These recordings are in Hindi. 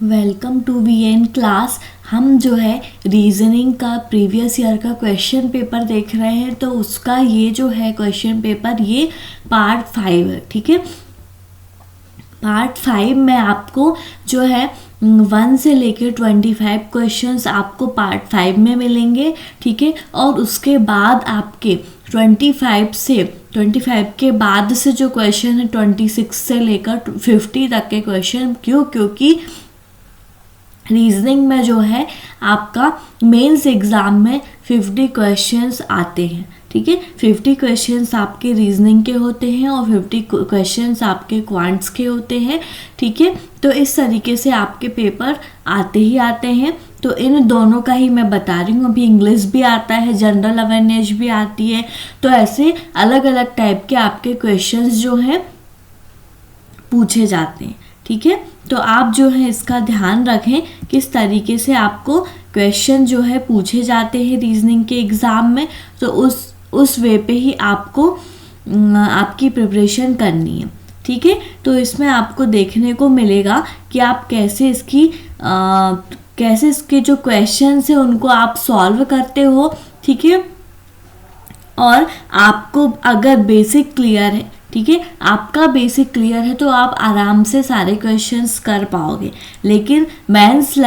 Welcome to VN class. हम जो है रीजनिंग का प्रीवियस ईयर का क्वेश्चन पेपर देख रहे हैं, तो उसका ये जो है क्वेश्चन पेपर ये पार्ट 5 है। ठीक है, पार्ट 5 में आपको जो है 1 से लेकर 25 क्वेश्चंस आपको पार्ट 5 में मिलेंगे। ठीक है, और उसके बाद आपके 25 के बाद से जो क्वेश्चन है 26 से लेकर 50 तक के क्वेश्चन। क्योंकि रीजनिंग में जो है आपका मेंस एग्जाम में 50 क्वेश्चंस आते हैं। ठीक है, 50 क्वेश्चंस आपके रीजनिंग के होते हैं और 50 क्वेश्चंस आपके क्वांट्स के होते हैं। ठीक है, तो इस तरीके से आपके पेपर आते ही आते हैं। तो इन दोनों का ही मैं बता रही हूँ। अभी इंग्लिश भी आता है, जनरल अवेयरनेस भी आती है, तो ऐसे अलग अलग टाइप के आपके क्वेश्चंस जो हैं पूछे जाते हैं। ठीक है, तो आप जो है इसका ध्यान रखें किस तरीके से आपको क्वेश्चन जो है पूछे जाते हैं रीजनिंग के एग्ज़ाम में। तो उस वे पे ही आपको आपकी प्रिपरेशन करनी है। ठीक है, तो इसमें आपको देखने को मिलेगा कि आप कैसे इसके जो क्वेश्चंस है उनको आप सॉल्व करते हो। ठीक है, और आपको अगर बेसिक क्लियर है, ठीक है, आपका बेसिक क्लियर है तो आप आराम से सारे क्वेश्चंस कर पाओगे। लेकिन मेंस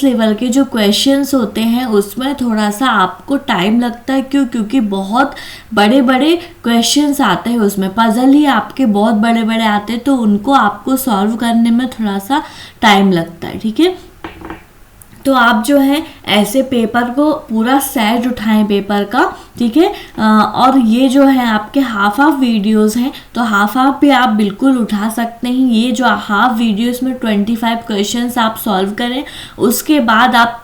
लेवल के जो क्वेश्चंस होते हैं उसमें थोड़ा सा आपको टाइम लगता है। क्योंकि बहुत बड़े बड़े क्वेश्चंस आते हैं, उसमें पजल ही आपके बहुत बड़े बड़े आते हैं, तो उनको आपको सॉल्व करने में थोड़ा सा टाइम लगता है। ठीक है, तो आप जो है ऐसे पेपर को पूरा सेट उठाएं पेपर का। ठीक है, और ये जो है आपके हाफ वीडियोस हैं, तो हाफ भी आप बिल्कुल उठा सकते हैं। ये जो हाफ वीडियोस में 25 क्वेश्चंस आप सॉल्व करें, उसके बाद आप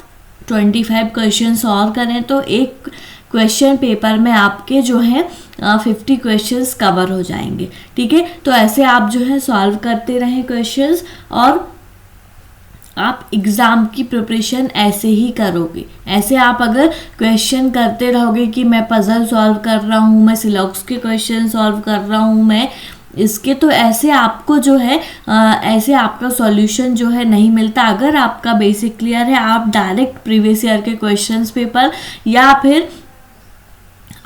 25 क्वेश्चंस और करें, तो एक क्वेश्चन पेपर में आपके जो है 50 क्वेश्चंस कवर हो जाएंगे। ठीक है, तो ऐसे आप जो है सॉल्व करते रहें क्वेश्चंस, और आप एग्ज़ाम की प्रिपरेशन ऐसे ही करोगे। ऐसे आप अगर क्वेश्चन करते रहोगे कि मैं पजल सॉल्व कर रहा हूँ, मैं सिलॉक्स के क्वेश्चन सॉल्व कर रहा हूँ, मैं इसके, तो ऐसे आपको जो है ऐसे आपका सॉल्यूशन जो है नहीं मिलता। अगर आपका बेसिक क्लियर है, आप डायरेक्ट प्रीवियस ईयर के क्वेश्चंस पेपर या फिर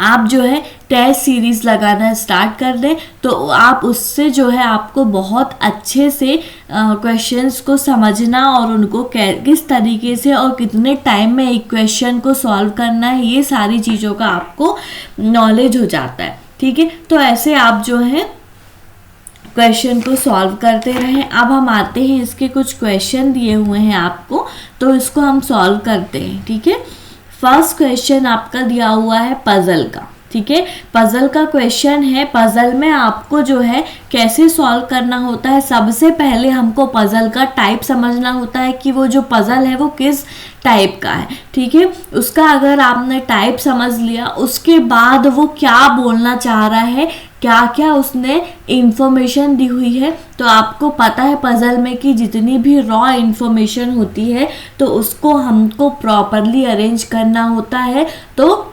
आप जो है टेस्ट सीरीज लगाना स्टार्ट कर दें, तो आप उससे जो है आपको बहुत अच्छे से क्वेश्चंस को समझना और उनको किस तरीके से और कितने टाइम में एक क्वेश्चन को सॉल्व करना है, ये सारी चीज़ों का आपको नॉलेज हो जाता है। ठीक है, तो ऐसे आप जो है क्वेश्चन को सॉल्व करते रहें। अब हम आते हैं, इसके कुछ क्वेश्चन दिए हुए हैं आपको, तो इसको हम सॉल्व करते हैं। ठीक है, फर्स्ट क्वेश्चन आपका दिया हुआ है पजल का। ठीक है, पजल का क्वेश्चन है। पजल में आपको जो है कैसे सॉल्व करना होता है, सबसे पहले हमको पजल का टाइप समझना होता है कि वो जो पजल है वो किस टाइप का है। ठीक है, उसका अगर आपने टाइप समझ लिया, उसके बाद वो क्या बोलना चाह रहा है, क्या क्या उसने इंफॉर्मेशन दी हुई है, तो आपको पता है पजल में कि जितनी भी रॉ इंफॉर्मेशन होती है तो उसको हमको प्रॉपरली अरेंज करना होता है, तो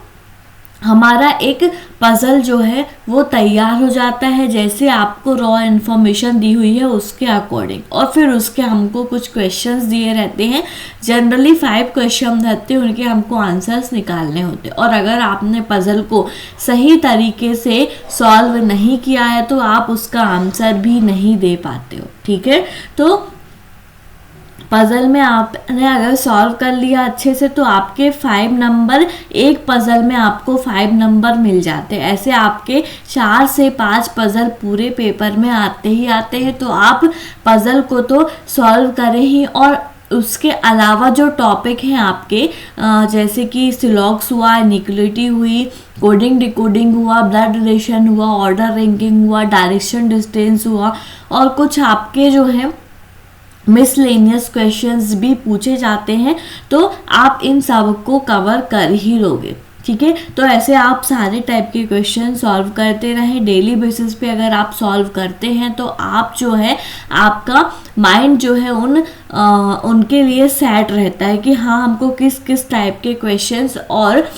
हमारा एक पजल जो है वो तैयार हो जाता है जैसे आपको रॉ इन्फॉर्मेशन दी हुई है उसके अकॉर्डिंग। और फिर उसके हमको कुछ क्वेश्चंस दिए रहते हैं, जनरली 5 क्वेश्चन रहते हैं, उनके हमको आंसर्स निकालने होते हैं। और अगर आपने पजल को सही तरीके से सॉल्व नहीं किया है तो आप उसका आंसर भी नहीं दे पाते हो। ठीक है, तो पजल में आपने अगर सॉल्व कर लिया अच्छे से तो आपके 5 नंबर, एक पजल में आपको 5 नंबर मिल जाते हैं। ऐसे आपके 4 से 5 पजल पूरे पेपर में आते ही आते हैं, तो आप पजल को तो सॉल्व करें ही। और उसके अलावा जो टॉपिक हैं आपके, जैसे कि सिलॉक्स हुआ, इनिक्वालिटी हुई, कोडिंग डिकोडिंग हुआ, ब्लड रिलेशन हुआ, ऑर्डर रैंकिंग हुआ, डायरेक्शन डिस्टेंस हुआ, और कुछ आपके जो है मिसलेनियस क्वेश्चंस भी पूछे जाते हैं, तो आप इन सब को कवर कर ही लोगे। ठीक है, तो ऐसे आप सारे टाइप के क्वेश्चन सॉल्व करते रहें। डेली बेसिस पे अगर आप सॉल्व करते हैं तो आप जो है आपका माइंड जो है उनके लिए सेट रहता है कि हाँ हमको किस किस टाइप के क्वेश्चंस और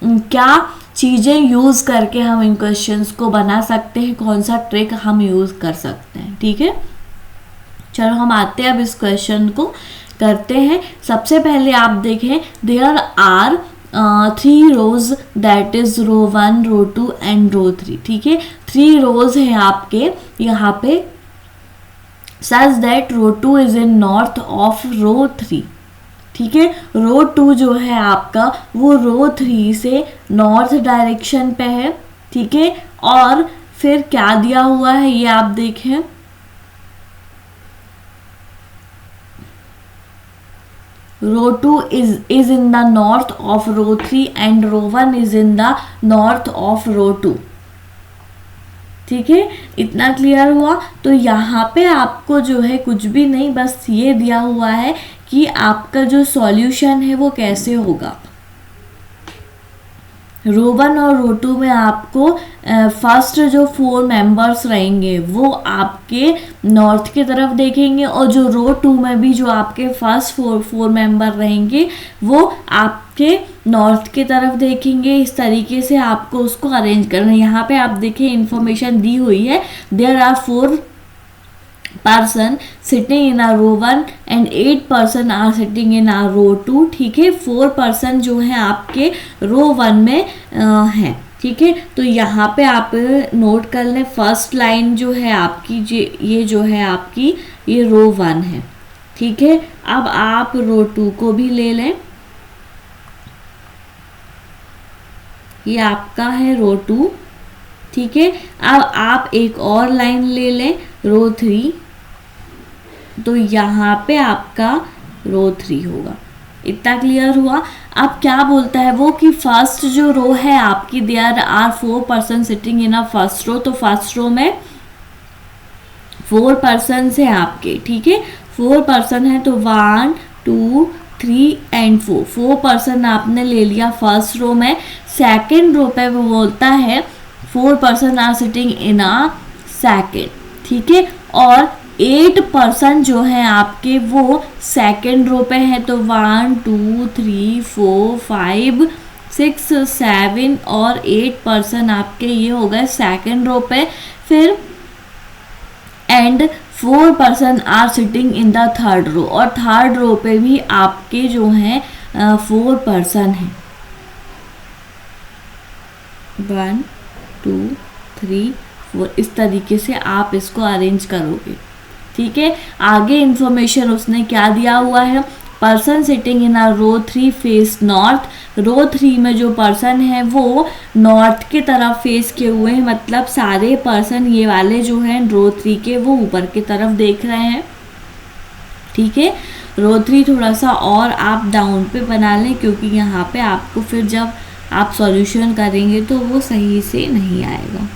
क्या चीज़ें यूज़ करके हम इन क्वेश्चंस को बना सकते हैं, कौन सा ट्रिक हम यूज़ कर सकते हैं। ठीक है, चलो हम आते हैं अब इस क्वेश्चन को करते हैं। सबसे पहले आप देखें, there are 3 rows, that is row 1, row 2 and row 3। ठीक है, 3 रोज हैं आपके यहाँ पे, such that row 2 is in north of row 3। ठीक है, रो 2 जो है आपका वो रो 3 से नॉर्थ डायरेक्शन पे है। ठीक है, और फिर क्या दिया हुआ है ये आप देखें, रो 2 is in the north of row 3 and row 1 is in the north of रो 2। ठीक है, इतना क्लियर हुआ। तो यहाँ पे आपको जो है कुछ भी नहीं, बस ये दिया हुआ है कि आपका जो सॉल्यूशन है वो कैसे होगा। रो 1 और रो 2 में आपको फर्स्ट जो 4 मेंबर्स रहेंगे वो आपके नॉर्थ की तरफ देखेंगे, और जो रो 2 में भी जो आपके फर्स्ट 4 मेंबर रहेंगे वो आपके नॉर्थ की तरफ देखेंगे। इस तरीके से आपको उसको अरेंज करना है। यहाँ पे आप देखिए इन्फॉर्मेशन दी हुई है, there are 4 person sitting in a row 1 and 8 person are sitting in a row 2। ठीक है, 4 person जो है आपके रो 1 में हैं। ठीक है, तो यहाँ पे आप नोट कर लें, फर्स्ट लाइन जो है आपकी ये जो है आपकी ये रो 1 है। ठीक है, अब आप रो 2 को भी ले लें, ये आपका है रो 2। ठीक है, अब आप एक और लाइन ले लें रो 3, तो यहाँ पे आपका रो 3 होगा। इतना क्लियर हुआ। अब क्या बोलता है वो कि फर्स्ट जो रो है आपकी, there are 4 person sitting in a first row, तो फर्स्ट रो में 4 persons हैं आपके। ठीक है, 4 person है, तो 1 2 3 एंड 4 person आपने ले लिया फर्स्ट रो में। सेकेंड रो पे वो बोलता है 4 person are sitting in a second. ठीक है, और 8 person जो है आपके वो सेकेंड रो पे है, तो 1 2 3 4 5 6 7 और 8 person आपके ये हो गए सेकेंड रो पे। फिर and 4 person are sitting in the third row, और थर्ड रो पे भी आपके जो हैं 4 person हैं, 1 2 3 4। इस तरीके से आप इसको अरेंज करोगे। ठीक है, आगे इंफॉर्मेशन उसने क्या दिया हुआ है, person sitting in a row 3 face north. Row 3 में जो पर्सन है वो नॉर्थ की तरफ फेस किए हुए हैं, मतलब सारे पर्सन ये वाले जो हैं रो 3 के वो ऊपर की तरफ देख रहे हैं। ठीक है, रो 3 थोड़ा सा और आप डाउन पे बना लें, क्योंकि यहाँ पे आपको फिर जब आप सॉल्यूशन करेंगे तो वो सही से नहीं आएगा।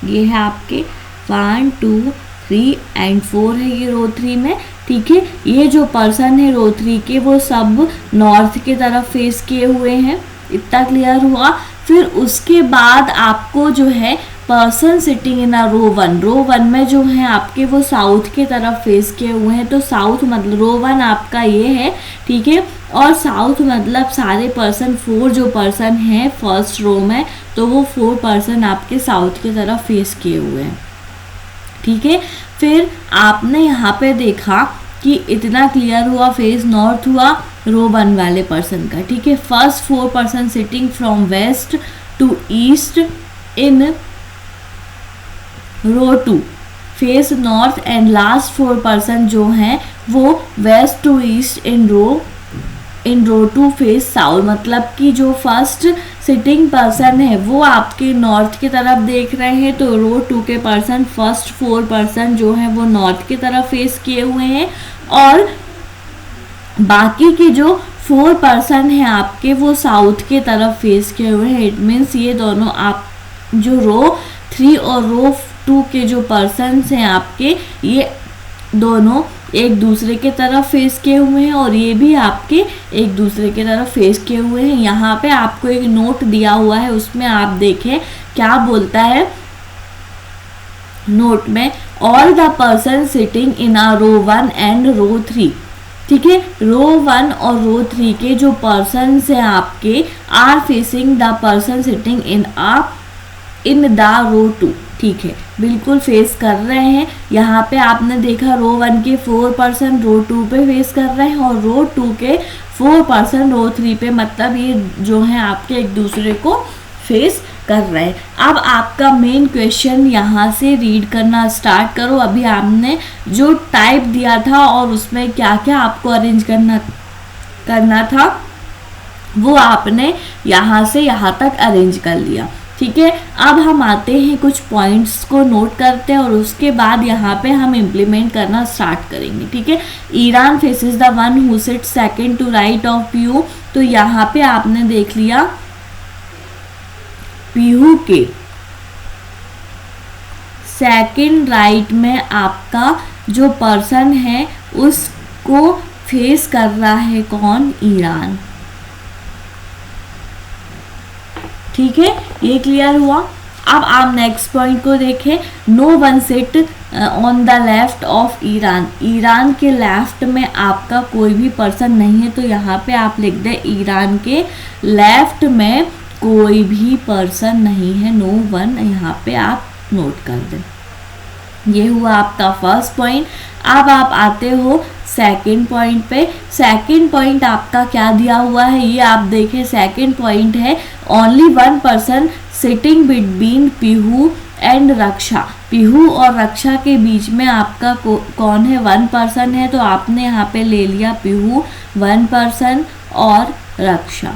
ये है आपके 1 2 3 एंड 4 है ये रो 3 में। ठीक है, ये जो पर्सन है रो 3 के वो सब नॉर्थ की तरफ फेस किए हुए हैं। इतना क्लियर हुआ। फिर उसके बाद आपको जो है person sitting in a row 1, रो 1 में जो है आपके वो साउथ की तरफ फेस किए हुए हैं, तो साउथ मतलब रो 1 आपका ये है। ठीक है, और साउथ मतलब सारे पर्सन 4 जो पर्सन हैं फर्स्ट रो में, तो वो 4 पर्सन आपके साउथ की तरफ फेस किए हुए हैं। ठीक है, फिर आपने यहाँ पे देखा कि इतना क्लियर हुआ, फेस नॉर्थ हुआ रो 1 वाले पर्सन का। ठीक है, first 4 person sitting from west to east in row 2 face north, and last 4 person जो हैं वो west to east in row 2 face south. मतलब कि जो फर्स्ट सिटिंग पर्सन है वो आपके नॉर्थ की तरफ देख रहे हैं, तो रो 2 के पर्सन फर्स्ट 4 पर्सन जो हैं वो नॉर्थ की तरफ फेस किए हुए हैं, और बाकी के जो 4 पर्सन हैं आपके वो साउथ की तरफ फेस किए हुए हैं। इट मीन्स ये दोनों आप जो रो 3 और रो 2 के जो पर्सन्स हैं आपके, ये दोनों एक दूसरे के तरफ फेस किए हुए हैं, और ये भी आपके एक दूसरे के तरफ फेस किए हुए हैं। यहाँ पे आपको एक नोट दिया हुआ है, उसमें आप देखें क्या बोलता है नोट में, all the person sitting in a row 1 and row 3। ठीक है, रो 1 और रो 3 के जो पर्सन्स हैं आपके are facing the person sitting in the row 2। ठीक है, बिल्कुल फेस कर रहे हैं। यहाँ पे आपने देखा रो 1 के 4%, रो 2 पे फेस कर रहे हैं और रो 2 के 4%, रो 3 पे, मतलब ये जो है आपके एक दूसरे को फेस कर रहे हैं। अब आपका मेन क्वेश्चन यहाँ से रीड करना स्टार्ट करो। अभी आपने जो टाइप दिया था और उसमें क्या क्या आपको अरेंज करना था वो आपने यहाँ से यहाँ तक अरेंज कर लिया। ठीक है, अब हम आते हैं कुछ पॉइंट्स को नोट करते हैं और उसके बाद यहाँ पे हम इम्प्लीमेंट करना स्टार्ट करेंगे। ठीक है, Iran faces the one who sit second to right of PU. तो यहाँ पे आपने देख लिया पीयू के सेकंड राइट में आपका जो पर्सन है उसको फेस कर रहा है कौन? ईरान। ठीक है, ये क्लियर हुआ। अब आप नेक्स्ट पॉइंट को देखें, no one sit on the left of Iran. Iran के लेफ्ट में आपका कोई भी पर्सन नहीं है, तो यहाँ पे आप लिख दें ईरान के लेफ्ट में कोई भी पर्सन नहीं है, नो वन, यहाँ पे आप नोट कर दें। ये हुआ आपका फर्स्ट पॉइंट। अब आप आते हो सेकंड पॉइंट पे। सेकंड पॉइंट आपका क्या दिया हुआ है ये आप देखें। सेकंड पॉइंट है only one person sitting between Pihu and Raksha. Pihu और रक्षा के बीच में आपका कौन है? वन पर्सन है, तो आपने यहाँ पे ले लिया पीहू, वन पर्सन और रक्षा।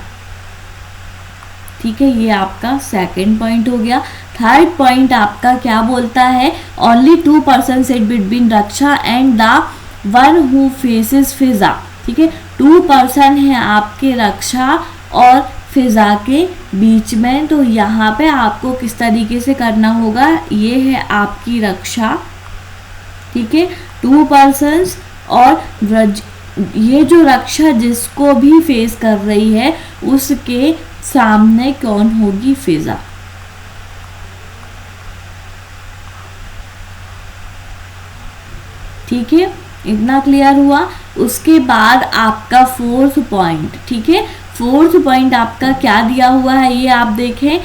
ठीक है, ये आपका सेकंड पॉइंट हो गया। थर्ड पॉइंट आपका क्या बोलता है? Only two person sit between Raksha and the one who faces Fiza. ठीक है, टू पर्सन है आपके रक्षा और फिजा के बीच में, तो यहाँ पे आपको किस तरीके से करना होगा? ये है आपकी रक्षा, ठीक है, टू पर्सन्स, और ये जो रक्षा जिसको भी फेस कर रही है उसके सामने कौन होगी? फिजा। ठीक है, इतना क्लियर हुआ। उसके बाद आपका फोर्थ पॉइंट, ठीक है, फोर्थ पॉइंट आपका क्या दिया हुआ है ये आप देखें।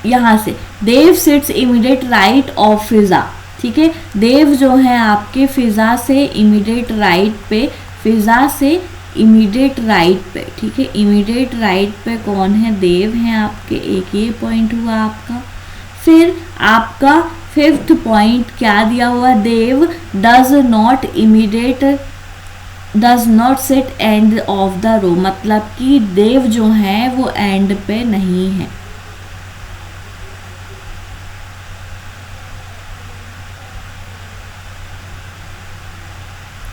यहाँ से देव सिट्स इमीडिएट राइट ऑफ फिजा। ठीक है, देव जो है आपके फिजा से इमीडिएट राइट पे, फिजा से इमीडिएट राइट पे। ठीक है, इमीडिएट राइट पे कौन है? देव हैं आपके। एक ये पॉइंट हुआ आपका। फिर आपका फिफ्थ पॉइंट क्या दिया हुआ? Dev does not sit end of the row, मतलब कि देव जो है वो एंड पे नहीं है।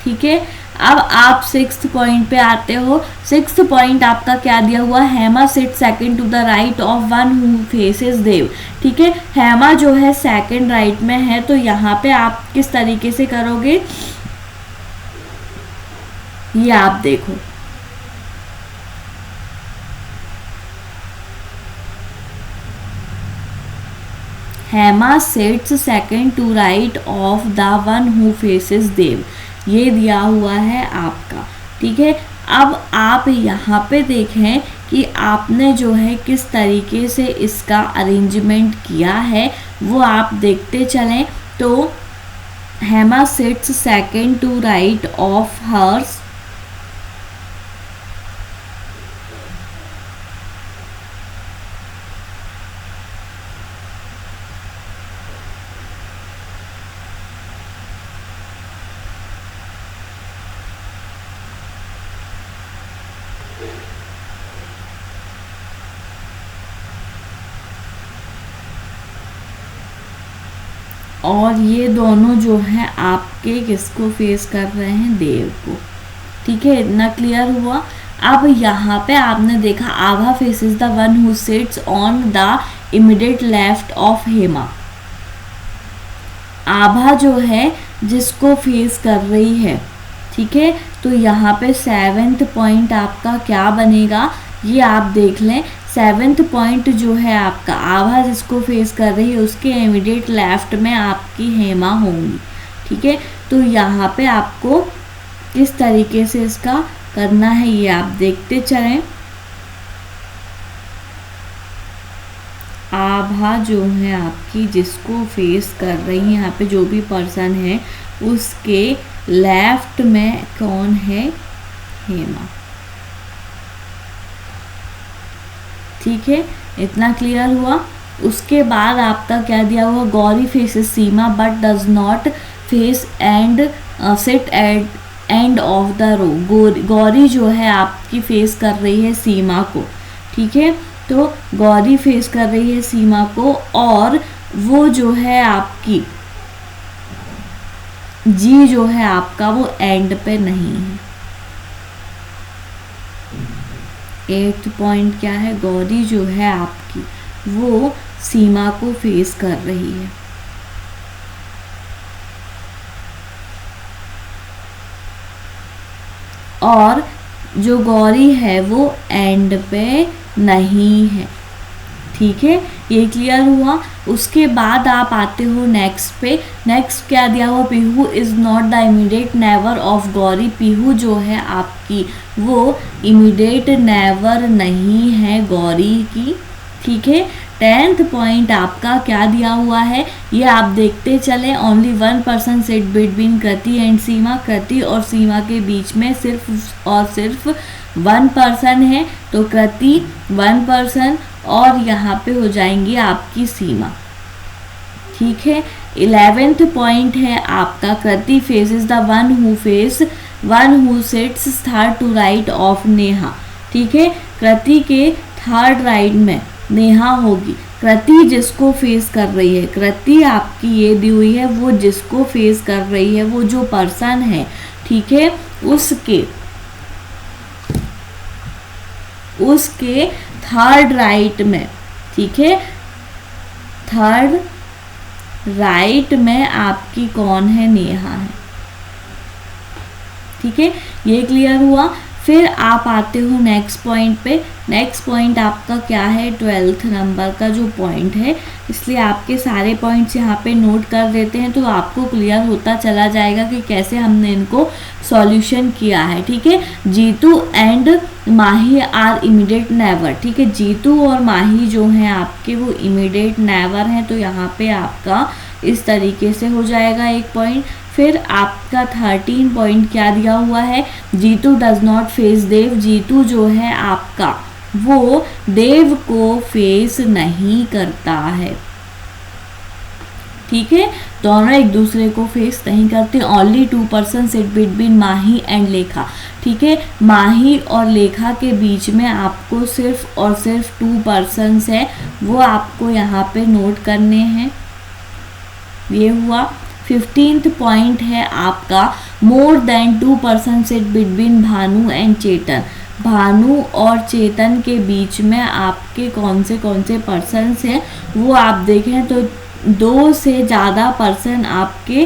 ठीक है, अब आप सिक्स्थ पॉइंट पे आते हो। सिक्स्थ पॉइंट आपका क्या दिया हुआ? Hema sit second to the right of one who faces Dev. ठीक है, हेमा जो है सेकंड राइट में है, तो यहाँ पे आप किस तरीके से करोगे ये आप देखो। Hema sits second to right of the one who faces Dev, ये दिया हुआ है आपका। ठीक है, अब आप यहाँ पे देखें कि आपने जो है किस तरीके से इसका अरेंजमेंट किया है वो आप देखते चलें। तो Hema sits second to right of hers, और ये दोनों जो हैं आपके किसको फेस कर रहे हैं? देव को। ठीक है, इतना क्लियर हुआ। अब यहाँ पे आपने देखा Abha faces the one who sits on the immediate left of Hema. Abha जो है जिसको फेस कर रही है। ठीक है, तो यहाँ पे सेवेंथ पॉइंट आपका क्या बनेगा ये आप देख लें। सेवेंथ पॉइंट जो है आपका आभा जिसको फेस कर रही है उसके इमीडिएट लेफ्ट में आपकी हेमा होंगी। ठीक है, तो यहाँ पे आपको किस तरीके से इसका करना है ये आप देखते चलें। आभा जो है आपकी जिसको फेस कर रही है, यहाँ पे जो भी पर्सन है उसके लेफ्ट में कौन है? हेमा। ठीक है, इतना क्लियर हुआ। उसके बाद आपका क्या दिया हुआ? Gauri faces Seema but does not face and sit at end of the row. Gauri जो है आपकी फेस कर रही है सीमा को। ठीक है, तो गौरी फेस कर रही है सीमा को और वो जो है आपकी जी जो है आपका वो एंड पे नहीं है। 8th पॉइंट क्या है? गौरी जो है आपकी वो सीमा को फेस कर रही है। और जो गौरी है वो एंड पे नहीं है। ठीक है, ये क्लियर हुआ। उसके बाद आप आते हो नेक्स्ट पे। नेक्स्ट क्या दिया हुआ? Pihu is not the immediate never of Gauri. Pihu जो है आपकी वो इमीडिएट नेवर नहीं है गौरी की। ठीक है, 10th पॉइंट आपका क्या दिया हुआ है ये आप देखते चले। Only 1 person sit between Kriti and Seema. Kriti और सीमा के बीच में सिर्फ और सिर्फ 1 पर्सन है, तो कृति 1 पर्सन और यहाँ पे हो जाएंगी आपकी सीमा। ठीक है, 11th पॉइंट है आपका Kriti faces the one who sits third to right of Neha. ठीक है, कृति के थर्ड राइट में नेहा होगी। कृति जिसको फेस कर रही है, कृति आपकी ये दी हुई है, वो जिसको फेस कर रही है वो जो पर्सन है, ठीक है, उसके थर्ड राइट में, ठीक है, थर्ड राइट में आपकी कौन है? नेहा है। ठीक है, ये क्लियर हुआ। फिर आप आते हो नेक्स्ट पॉइंट पे। नेक्स्ट पॉइंट आपका क्या है? 12th नंबर का जो पॉइंट है, इसलिए आपके सारे पॉइंट्स यहाँ पे नोट कर देते हैं तो आपको क्लियर होता चला जाएगा कि कैसे हमने इनको सॉल्यूशन किया है। ठीक है, Jitu and Mahi are immediate neighbour. ठीक है, जीतू और माही जो हैं आपके वो इमीडिएट नेवर हैं, तो यहाँ पे आपका इस तरीके से हो जाएगा एक पॉइंट। फिर आपका 13 पॉइंट क्या दिया हुआ है? जीतू डज नॉट फेस देव। जीतू जो है आपका वो देव को फेस नहीं करता है। ठीक है, दोनों एक दूसरे को फेस नहीं करते। Only 2 person sit between Mahi and लेखा। ठीक है, माही और लेखा के बीच में आपको सिर्फ और सिर्फ 2 पर्सन्स है, वो आपको यहाँ पे नोट करने हैं। ये हुआ। 15th पॉइंट है आपका more than 2 person sit between Bhanu and Chetan. Bhanu और चेतन के बीच में आपके कौन से पर्सन्स हैं वो आप देखें तो 2 से ज़्यादा पर्सन आपके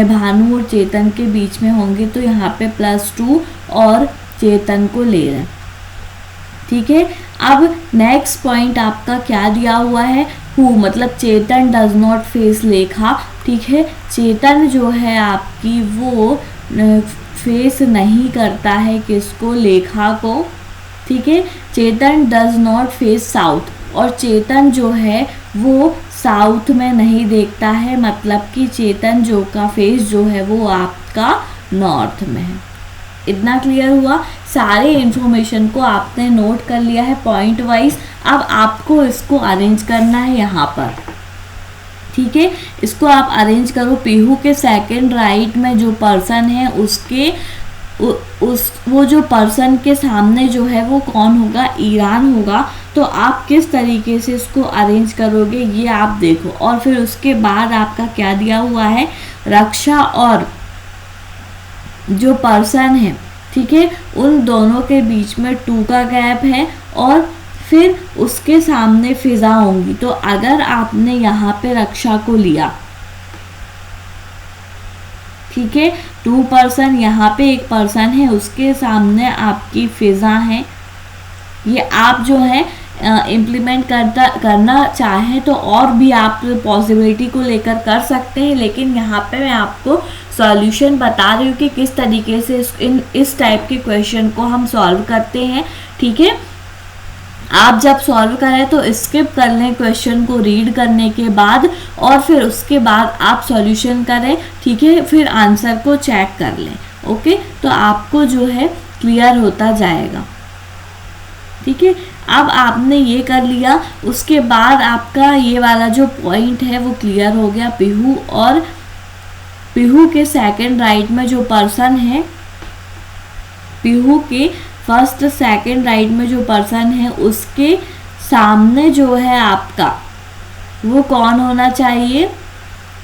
भानु और चेतन के बीच में होंगे, तो यहाँ पे +2 और चेतन को ले रहे हैं। ठीक है, अब नेक्स्ट पॉइंट आपका क्या दिया हुआ है? हु मतलब चेतन डज नॉट फेस लेखा। ठीक है, चेतन जो है आपकी वो फेस नहीं करता है किसको? लेखा को। ठीक है, चेतन डज नॉट फेस साउथ, और चेतन जो है वो साउथ में नहीं देखता है, मतलब कि चेतन जो का फेस जो है वो आपका नॉर्थ में है। इतना क्लियर हुआ। सारे इन्फॉर्मेशन को आपने नोट कर लिया है पॉइंट वाइज। अब आपको इसको अरेंज करना है यहाँ पर। ठीक है, इसको आप अरेंज करो। पीहू के सेकंड राइट में जो पर्सन है उसके वो जो पर्सन के सामने जो है वो कौन होगा? ईरान होगा। तो आप किस तरीके से इसको अरेंज करोगे ये आप देखो। और फिर उसके बाद आपका क्या दिया हुआ है? रक्षा और जो पर्सन है, ठीक है, उन दोनों के बीच में 2 का गैप है और फिर उसके सामने फिजा होंगी। तो अगर आपने यहाँ पे रक्षा को लिया, ठीक है, 2 पर्सन, यहाँ पे एक पर्सन है, उसके सामने आपकी फिजा है। ये आप जो है इम्प्लीमेंट करना चाहें तो और भी आप पॉसिबिलिटी को लेकर कर सकते हैं, लेकिन यहाँ पे मैं आपको सॉल्यूशन बता रही हूँ कि किस तरीके से इस टाइप के क्वेश्चन को हम सॉल्व करते हैं। ठीक है, आप जब सॉल्व करें तो स्किप कर लें क्वेश्चन को रीड करने के बाद, और फिर उसके बाद आप सॉल्यूशन करें, ठीक है, फिर आंसर को चेक कर लें। ओके, तो आपको जो है क्लियर होता जाएगा। ठीक है, अब आपने ये कर लिया, उसके बाद आपका ये वाला जो पॉइंट है वो क्लियर हो गया। पीहू और पीहू के सेकंड राइट में जो पर्सन है, पीहू के फर्स्ट सेकंड राइट में जो पर्सन है उसके सामने जो है आपका वो कौन होना चाहिए,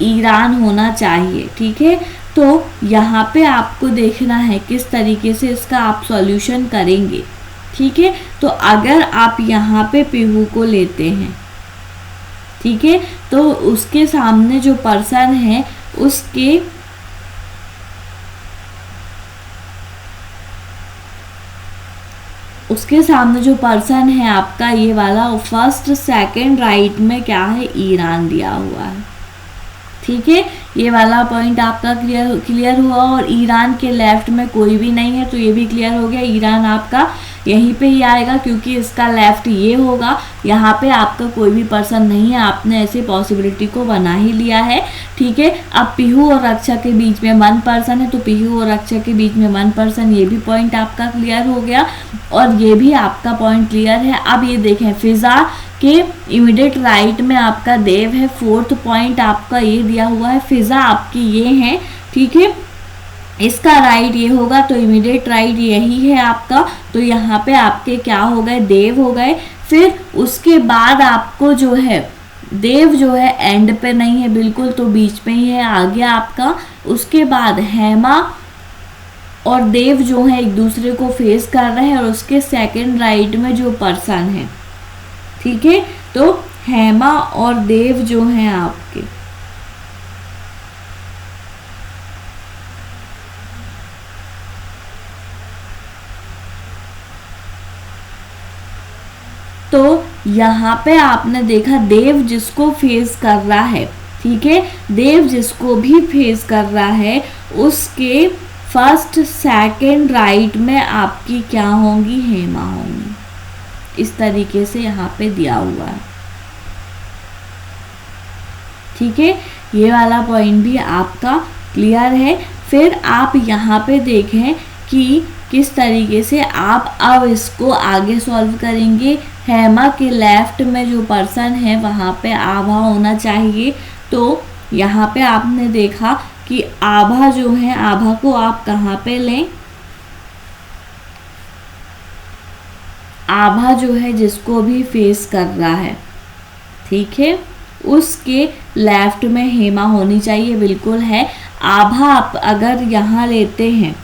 ईरान होना चाहिए। ठीक है, तो यहाँ पे आपको देखना है किस तरीके से इसका आप सॉल्यूशन करेंगे। ठीक है, तो अगर आप यहाँ पे पीहू को लेते हैं, ठीक है, तो उसके सामने जो पर्सन है उसके सामने जो पर्सन है आपका ये वाला, फर्स्ट सेकंड राइट में क्या है, ईरान दिया हुआ है। ठीक है, ये वाला पॉइंट आपका क्लियर हुआ। और ईरान के लेफ्ट में कोई भी नहीं है, तो ये भी क्लियर हो गया। ईरान आपका यहीं पे ही आएगा क्योंकि इसका लेफ्ट ये होगा, यहाँ पे आपका कोई भी पर्सन नहीं है, आपने ऐसे पॉसिबिलिटी को बना ही लिया है। ठीक है, अब पीहू और रक्षा के बीच में 1 पर्सन है, तो पीहू और रक्षा के बीच में 1 पर्सन, ये भी पॉइंट आपका क्लियर हो गया और ये भी आपका पॉइंट क्लियर है। अब ये देखें, फिजा के इमीडिएट राइट में आपका देव है, 4th पॉइंट आपका ये दिया हुआ है। फिजा आपकी ये है, ठीक है, इसका राइट ये होगा, तो इमीडिएट राइट यही है आपका। तो यहाँ पे आपके क्या हो गए, देव हो गए। फिर उसके बाद आपको जो है देव जो है एंड पे नहीं है बिल्कुल, तो बीच में ही है, आ गया आपका। उसके बाद हेमा और देव जो है एक दूसरे को फेस कर रहे हैं और उसके सेकंड राइट में जो पर्सन है, ठीक है, तो हेमा और देव जो हैं आपके, तो यहाँ पे आपने देखा देव जिसको फेस कर रहा है, ठीक है, देव जिसको भी फेस कर रहा है उसके फर्स्ट सेकंड राइट में आपकी क्या होंगी, हेमा होंगी। इस तरीके से यहाँ पे दिया हुआ है। ठीक है, ये वाला पॉइंट भी आपका क्लियर है। फिर आप यहाँ पे देखें कि किस तरीके से आप अब इसको आगे सॉल्व करेंगे। हेमा के लेफ्ट में जो पर्सन है वहाँ पे आभा होना चाहिए, तो यहाँ पे आपने देखा कि आभा जो है, आभा को आप कहाँ पे लें, आभा जो है जिसको भी फेस कर रहा है, ठीक है, उसके लेफ्ट में हेमा होनी चाहिए, बिल्कुल है। आभा आप अगर यहाँ लेते हैं,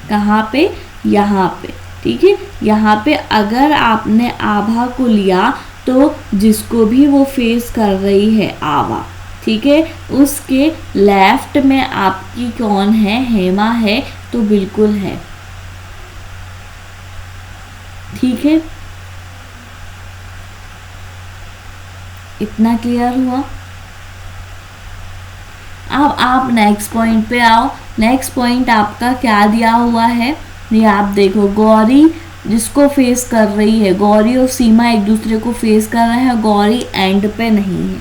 कहाँ पे, यहाँ पे, ठीक है, यहाँ पे अगर आपने आभा को लिया तो जिसको भी वो फेस कर रही है आभा, ठीक है, उसके लेफ्ट में आपकी कौन है, हेमा है, तो बिल्कुल है। ठीक है, इतना क्लियर हुआ। अब आप नेक्स्ट पॉइंट पे आओ। नेक्स्ट पॉइंट आपका क्या दिया हुआ है, ये आप देखो, गौरी जिसको फेस कर रही है, गौरी और सीमा एक दूसरे को फेस कर रहे हैं, गौरी एंड पे नहीं है।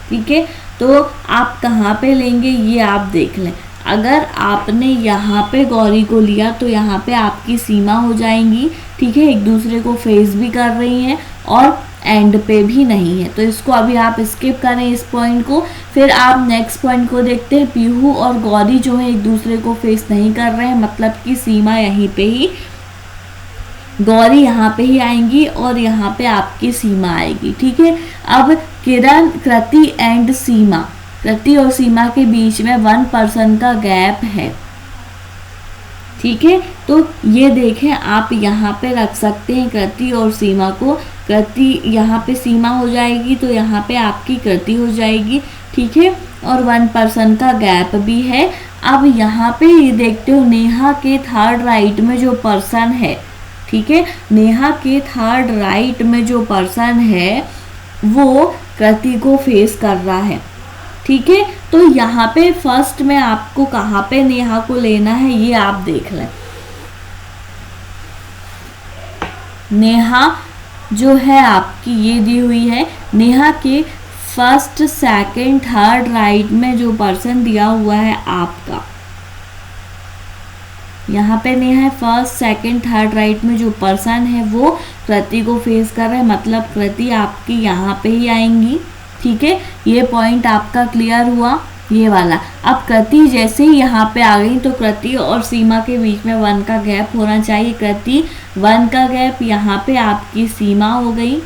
ठीक है, तो आप कहाँ पे लेंगे ये आप देख लें। अगर आपने यहाँ पे गौरी को लिया तो यहाँ पे आपकी सीमा हो जाएंगी, ठीक है, एक दूसरे को फेस भी कर रही हैं और एंड पे भी नहीं है, तो इसको अभी आप स्किप करें इस पॉइंट को। फिर आप नेक्स्ट पॉइंट को देखते हैं। पीहू और गौरी जो है एक दूसरे को फेस नहीं कर रहे हैं, मतलब कि सीमा यहीं पे ही, गौरी यहाँ पे ही आएंगी और यहाँ पे आपकी सीमा आएगी। ठीक है, अब किरण, कृति एंड सीमा, कृति और सीमा के बीच में 1 पर्सन का गैप है। ठीक है, तो ये देखें, आप यहाँ पे रख सकते हैं कृति और सीमा को। कृति यहाँ पे सीमा हो जाएगी, तो यहाँ पे आपकी कृति हो जाएगी। ठीक है, और 1 पर्सन का गैप भी है। अब यहाँ पे ये देखते हो, नेहा के थर्ड राइट में जो पर्सन है, ठीक है, नेहा के थर्ड राइट में जो पर्सन है वो कृति को फेस कर रहा है। ठीक है, तो यहाँ पे फर्स्ट में आपको कहाँ पे नेहा को लेना है ये आप देख लें। नेहा जो है आपकी ये दी हुई है, नेहा के फर्स्ट सेकंड थर्ड राइट में जो पर्सन दिया हुआ है आपका, यहाँ पे Neha first second third right में जो पर्सन है वो कृति को फेस कर रहा है, मतलब कृति आपकी यहाँ पे ही आएंगी। ठीक है, ये पॉइंट आपका क्लियर हुआ, ये वाला। अब कृति जैसे ही यहाँ पे आ गई तो कृति और सीमा के बीच में 1 का गैप होना चाहिए। कृति 1 का गैप, यहाँ पे आपकी सीमा हो गई।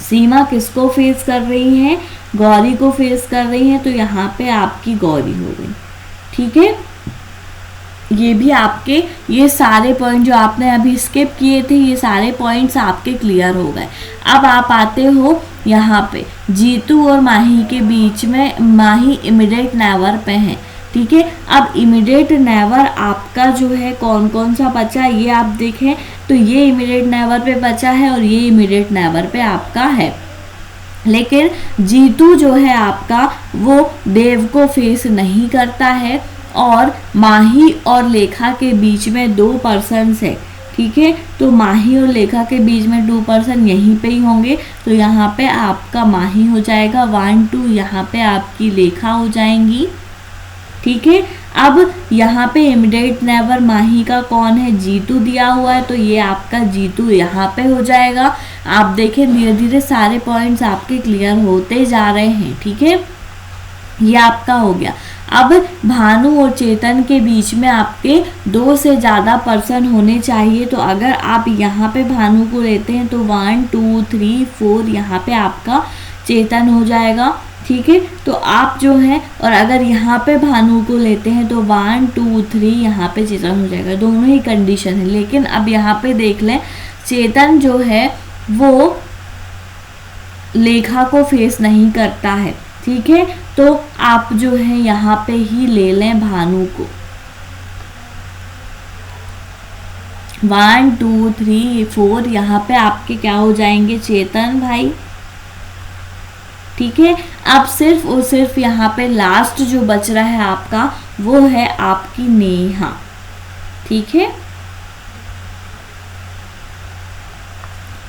सीमा किसको फेस कर रही है? गौरी को फेस कर रही है, तो यहाँ पे आपकी गौरी हो गई। ठीक है, ये भी आपके, ये सारे पॉइंट जो आपने अभी स्किप किए थे, ये सारे पॉइंट्स आपके क्लियर हो गए। अब आप आते हो यहाँ पे जीतू और माही के बीच में, माही इमीडिएट नेवर पे है। ठीक है, अब इमीडिएट नेवर आपका जो है कौन कौन सा बचा, ये आप देखें तो ये इमीडिएट नेवर पे बचा है और ये इमीडिएट नेवर पे आपका है। लेकिन जीतू जो है आपका वो देव को फेस नहीं करता है और माही और लेखा के बीच में 2 पर्सन्स है। ठीक है, तो माही और लेखा के बीच में 2 पर्सन यहीं पे ही होंगे, तो यहाँ पे आपका माही हो जाएगा 1 2, यहाँ पे आपकी लेखा हो जाएंगी। ठीक है, अब यहाँ पे इमीडिएट नेवर माही का कौन है? जीतू दिया हुआ है, तो ये आपका जीतू यहाँ पे हो जाएगा। आप देखें धीरे धीरे सारे पॉइंट्स आपके क्लियर होते जा रहे हैं। ठीक है, ये आपका हो गया। अब भानु और चेतन के बीच में आपके 2 से ज़्यादा पर्सन होने चाहिए, तो अगर आप यहाँ पे भानु को लेते हैं तो 1 2 3 4 यहाँ पे आपका चेतन हो जाएगा। ठीक है, तो आप जो है, और अगर यहाँ पे भानु को लेते हैं तो 1 2 3 यहाँ पे चेतन हो जाएगा। दोनों ही कंडीशन है, लेकिन अब यहाँ पे देख लें चेतन जो है वो लेखा को फेस नहीं करता है। ठीक है, तो आप जो है यहाँ पे ही ले लें भानु को। 1 2 3 4 यहाँ पे आपके क्या हो जाएंगे? चेतन भाई। ठीक है, अब सिर्फ और सिर्फ यहाँ पे लास्ट जो बच रहा है आपका वो है आपकी नेहा। ठीक है,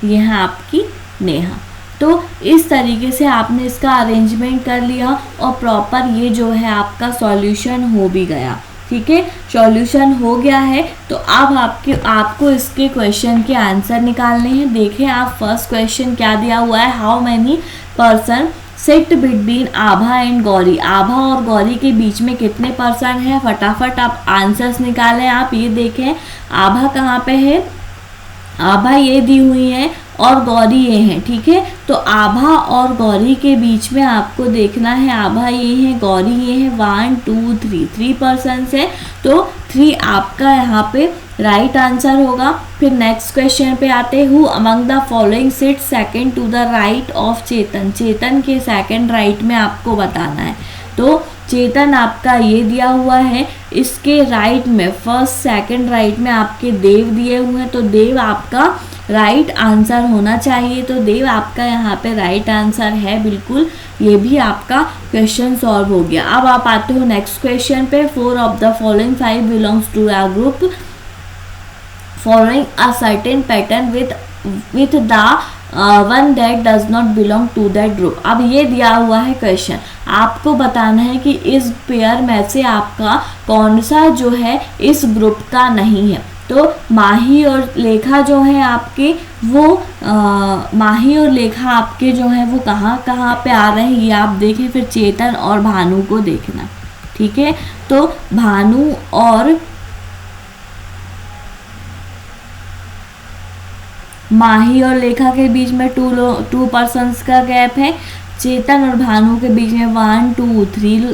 यह है आपकी नेहा। तो इस तरीके से आपने इसका अरेंजमेंट कर लिया और प्रॉपर ये जो है आपका सॉल्यूशन हो भी गया। ठीक है, सॉल्यूशन हो गया है, तो अब आपको इसके क्वेश्चन के आंसर निकालने हैं। देखें आप, फर्स्ट क्वेश्चन क्या दिया हुआ है? How many person sit between Abha and Gauri. Abha और गौरी के बीच में कितने पर्सन हैं? फटाफट आप आंसर्स निकालें। आप ये देखें आभा कहाँ पे है? आभा ये दी हुई है और गौरी ये है। ठीक है, तो आभा और गौरी के बीच में आपको देखना है, आभा ये है, गौरी ये है, 1 2 3 पर्सन है, तो 3 आपका यहाँ पे राइट आंसर होगा। फिर नेक्स्ट क्वेश्चन पे आते हैं, who among the following sit second to the right of Chetan. Chetan के सेकंड राइट में आपको बताना है, तो चेतन आपका ये दिया हुआ है, इसके राइट में फर्स्ट सेकंड राइट में आपके देव दिए हुए हैं, तो देव आपका राइट आंसर होना चाहिए। तो देव आपका यहाँ पे राइट आंसर है बिल्कुल। ये भी आपका क्वेश्चन सॉल्व हो गया। अब आप आते हो नेक्स्ट क्वेश्चन पे, 4 of the following 5 belongs to a group following a certain pattern with the one that does not belong to that group. अब ये दिया हुआ है क्वेश्चन, आपको बताना है कि इस पेयर में से आपका कौन सा जो है इस ग्रुप का नहीं है। तो माही और लेखा जो है आपके वो माही और लेखा आपके जो है वो कहाँ कहाँ पे आ रहे हैं ये आप देखें। फिर चेतन और भानु को देखना। ठीक है, तो भानु और माही और लेखा के बीच में 2 पर्सन्स का गैप है। चेतन और भानु के बीच में 1 2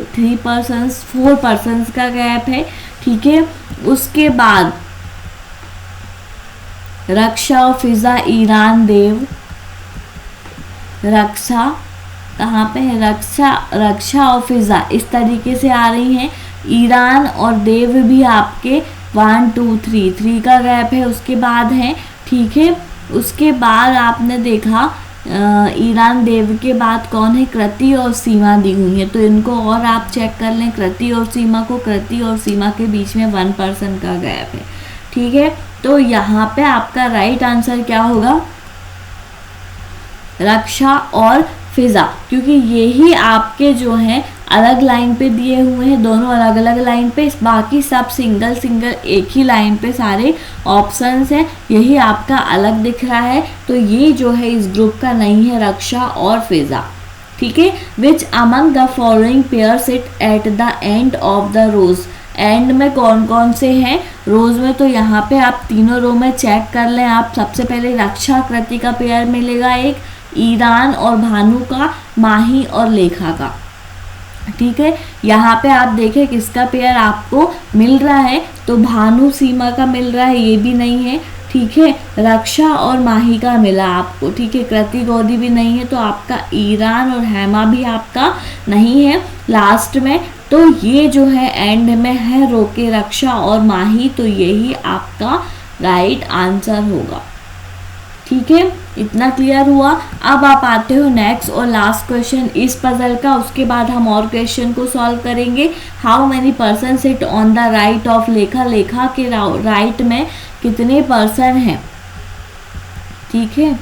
3 पर्सन्स 4 पर्सन्स का गैप है। ठीक है, उसके बाद रक्षा और फिजा, ईरान, देव। रक्षा कहाँ पे है? रक्षा और फिजा इस तरीके से आ रही हैं। ईरान और देव भी आपके 1 2 3 का गैप है, उसके बाद है। ठीक है, उसके बाद आपने देखा ईरान देव के बाद कौन है? कृति और सीमा दी हुई है, तो इनको और आप चेक कर लें कृति और सीमा को। कृति और सीमा के बीच में 1 पर्सन का गैप है। ठीक है, तो यहाँ पे आपका राइट आंसर क्या होगा? रक्षा और फिजा, क्योंकि यही आपके जो हैं अलग लाइन पे दिए हुए हैं, दोनों अलग अलग लाइन पे, बाकी सब सिंगल सिंगल एक ही लाइन पे सारे ऑप्शंस हैं, यही आपका अलग दिख रहा है। तो ये जो है इस ग्रुप का नहीं है, रक्षा और फिजा, ठीक है। Which among the following pair sit at the end of the rows, end में कौन कौन से हैं रोज में, तो यहाँ पे आप तीनों रो में चेक कर लें आप। सबसे पहले रक्षा कृति का पेयर मिलेगा एक, ईरान और भानु का, माही और लेखा का, ठीक है। यहाँ पे आप देखें किसका पेयर आपको मिल रहा है, तो भानु सीमा का मिल रहा है, ये भी नहीं है, ठीक है। रक्षा और माही का मिला आपको, ठीक है। कृति गौरी भी नहीं है, तो आपका ईरान और हेमा भी आपका नहीं है लास्ट में। तो ये जो है एंड में है रोके रक्षा और माही, तो यही आपका राइट आंसर होगा, ठीक है। इतना क्लियर हुआ। अब आप आते हो नेक्स्ट और लास्ट क्वेश्चन इस पजल का, उसके बाद हम और क्वेश्चन को सॉल्व करेंगे। How many person sit on the right of लेखा, लेखा के राइट में कितने पर्सन हैं, ठीक है।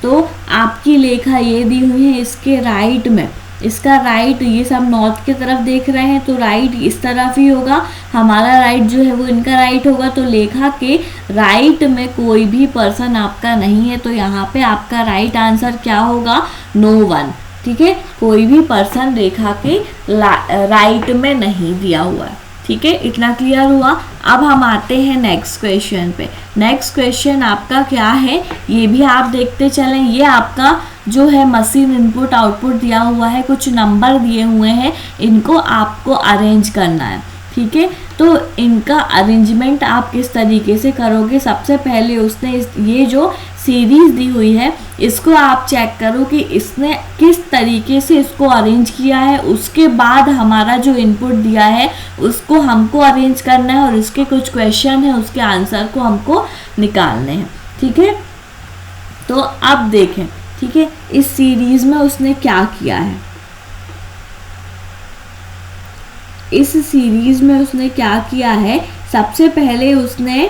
तो आपकी लेखा ये दी हुई है, इसके राइट में, इसका राइट, ये सब नॉर्थ की तरफ देख रहे हैं तो राइट इस तरफ ही होगा, हमारा राइट जो है वो इनका राइट होगा। तो लेखा के राइट में कोई भी पर्सन आपका नहीं है, तो यहाँ पे आपका राइट आंसर क्या होगा, नो वन, ठीक है। कोई भी पर्सन रेखा के राइट में नहीं दिया हुआ है, ठीक है। इतना क्लियर हुआ। अब हम आते हैं नेक्स्ट क्वेश्चन पे। नेक्स्ट क्वेश्चन आपका क्या है ये भी आप देखते चलें। ये आपका जो है मशीन इनपुट आउटपुट दिया हुआ है, कुछ नंबर दिए हुए हैं, इनको आपको अरेंज करना है, ठीक है। तो इनका अरेंजमेंट आप किस तरीके से करोगे, सबसे पहले उसने ये जो सीरीज दी हुई है इसको आप चेक करो कि इसने किस तरीके से इसको अरेंज किया है, उसके बाद हमारा जो इनपुट दिया है उसको हमको अरेंज करना है और इसके कुछ क्वेश्चन है उसके आंसर को हमको निकालने हैं, ठीक है। तो अब देखें, ठीक है, इस सीरीज में उसने क्या किया है, इस सीरीज में उसने क्या किया है, सबसे पहले उसने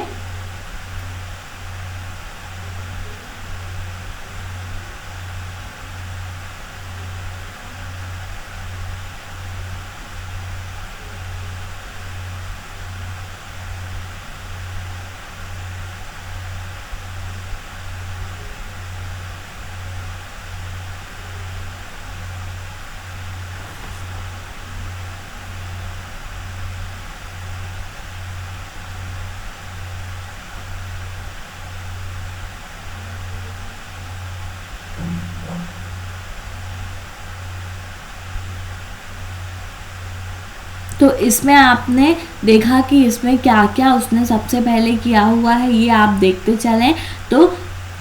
तो इसमें आपने देखा कि इसमें क्या क्या उसने सबसे पहले किया हुआ है, ये आप देखते चलें। तो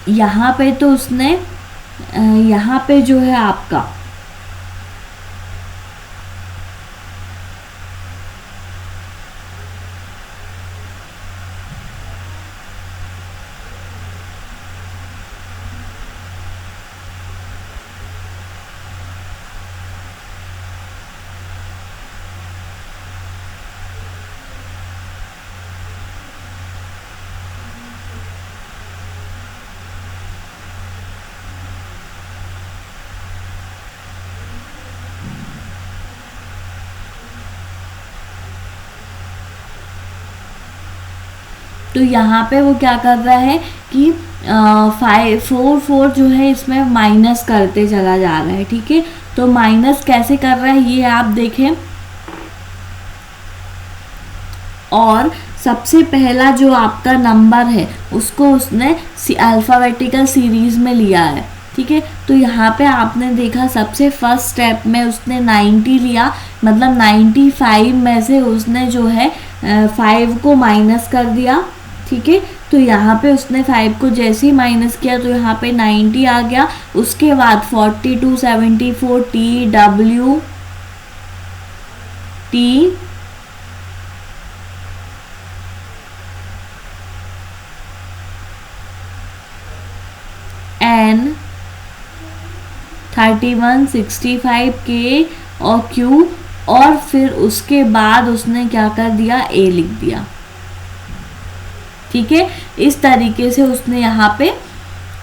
यहाँ पे तो उसने यहाँ पे जो है आपका तो यहाँ पे वो क्या कर रहा है कि 4 जो है इसमें माइनस करते चला जा रहा है, ठीक है। तो माइनस कैसे कर रहा है ये आप देखें, और सबसे पहला जो आपका नंबर है उसको उसने अल्फ़ाबेटिकल सीरीज में लिया है, ठीक है। तो यहाँ पे आपने देखा सबसे फर्स्ट स्टेप में उसने 90 लिया, मतलब 95 में से उसने जो है 5 को माइनस कर दिया, ठीक है। तो यहाँ पे उसने 5 को जैसे ही माइनस किया तो यहाँ पे 90 आ गया। उसके बाद 42, 74, टी डब्ल्यू टी एन 31, 65 के और क्यू, और फिर उसके बाद उसने क्या कर दिया, ए लिख दिया, ठीक है। इस तरीके से उसने यहाँ पे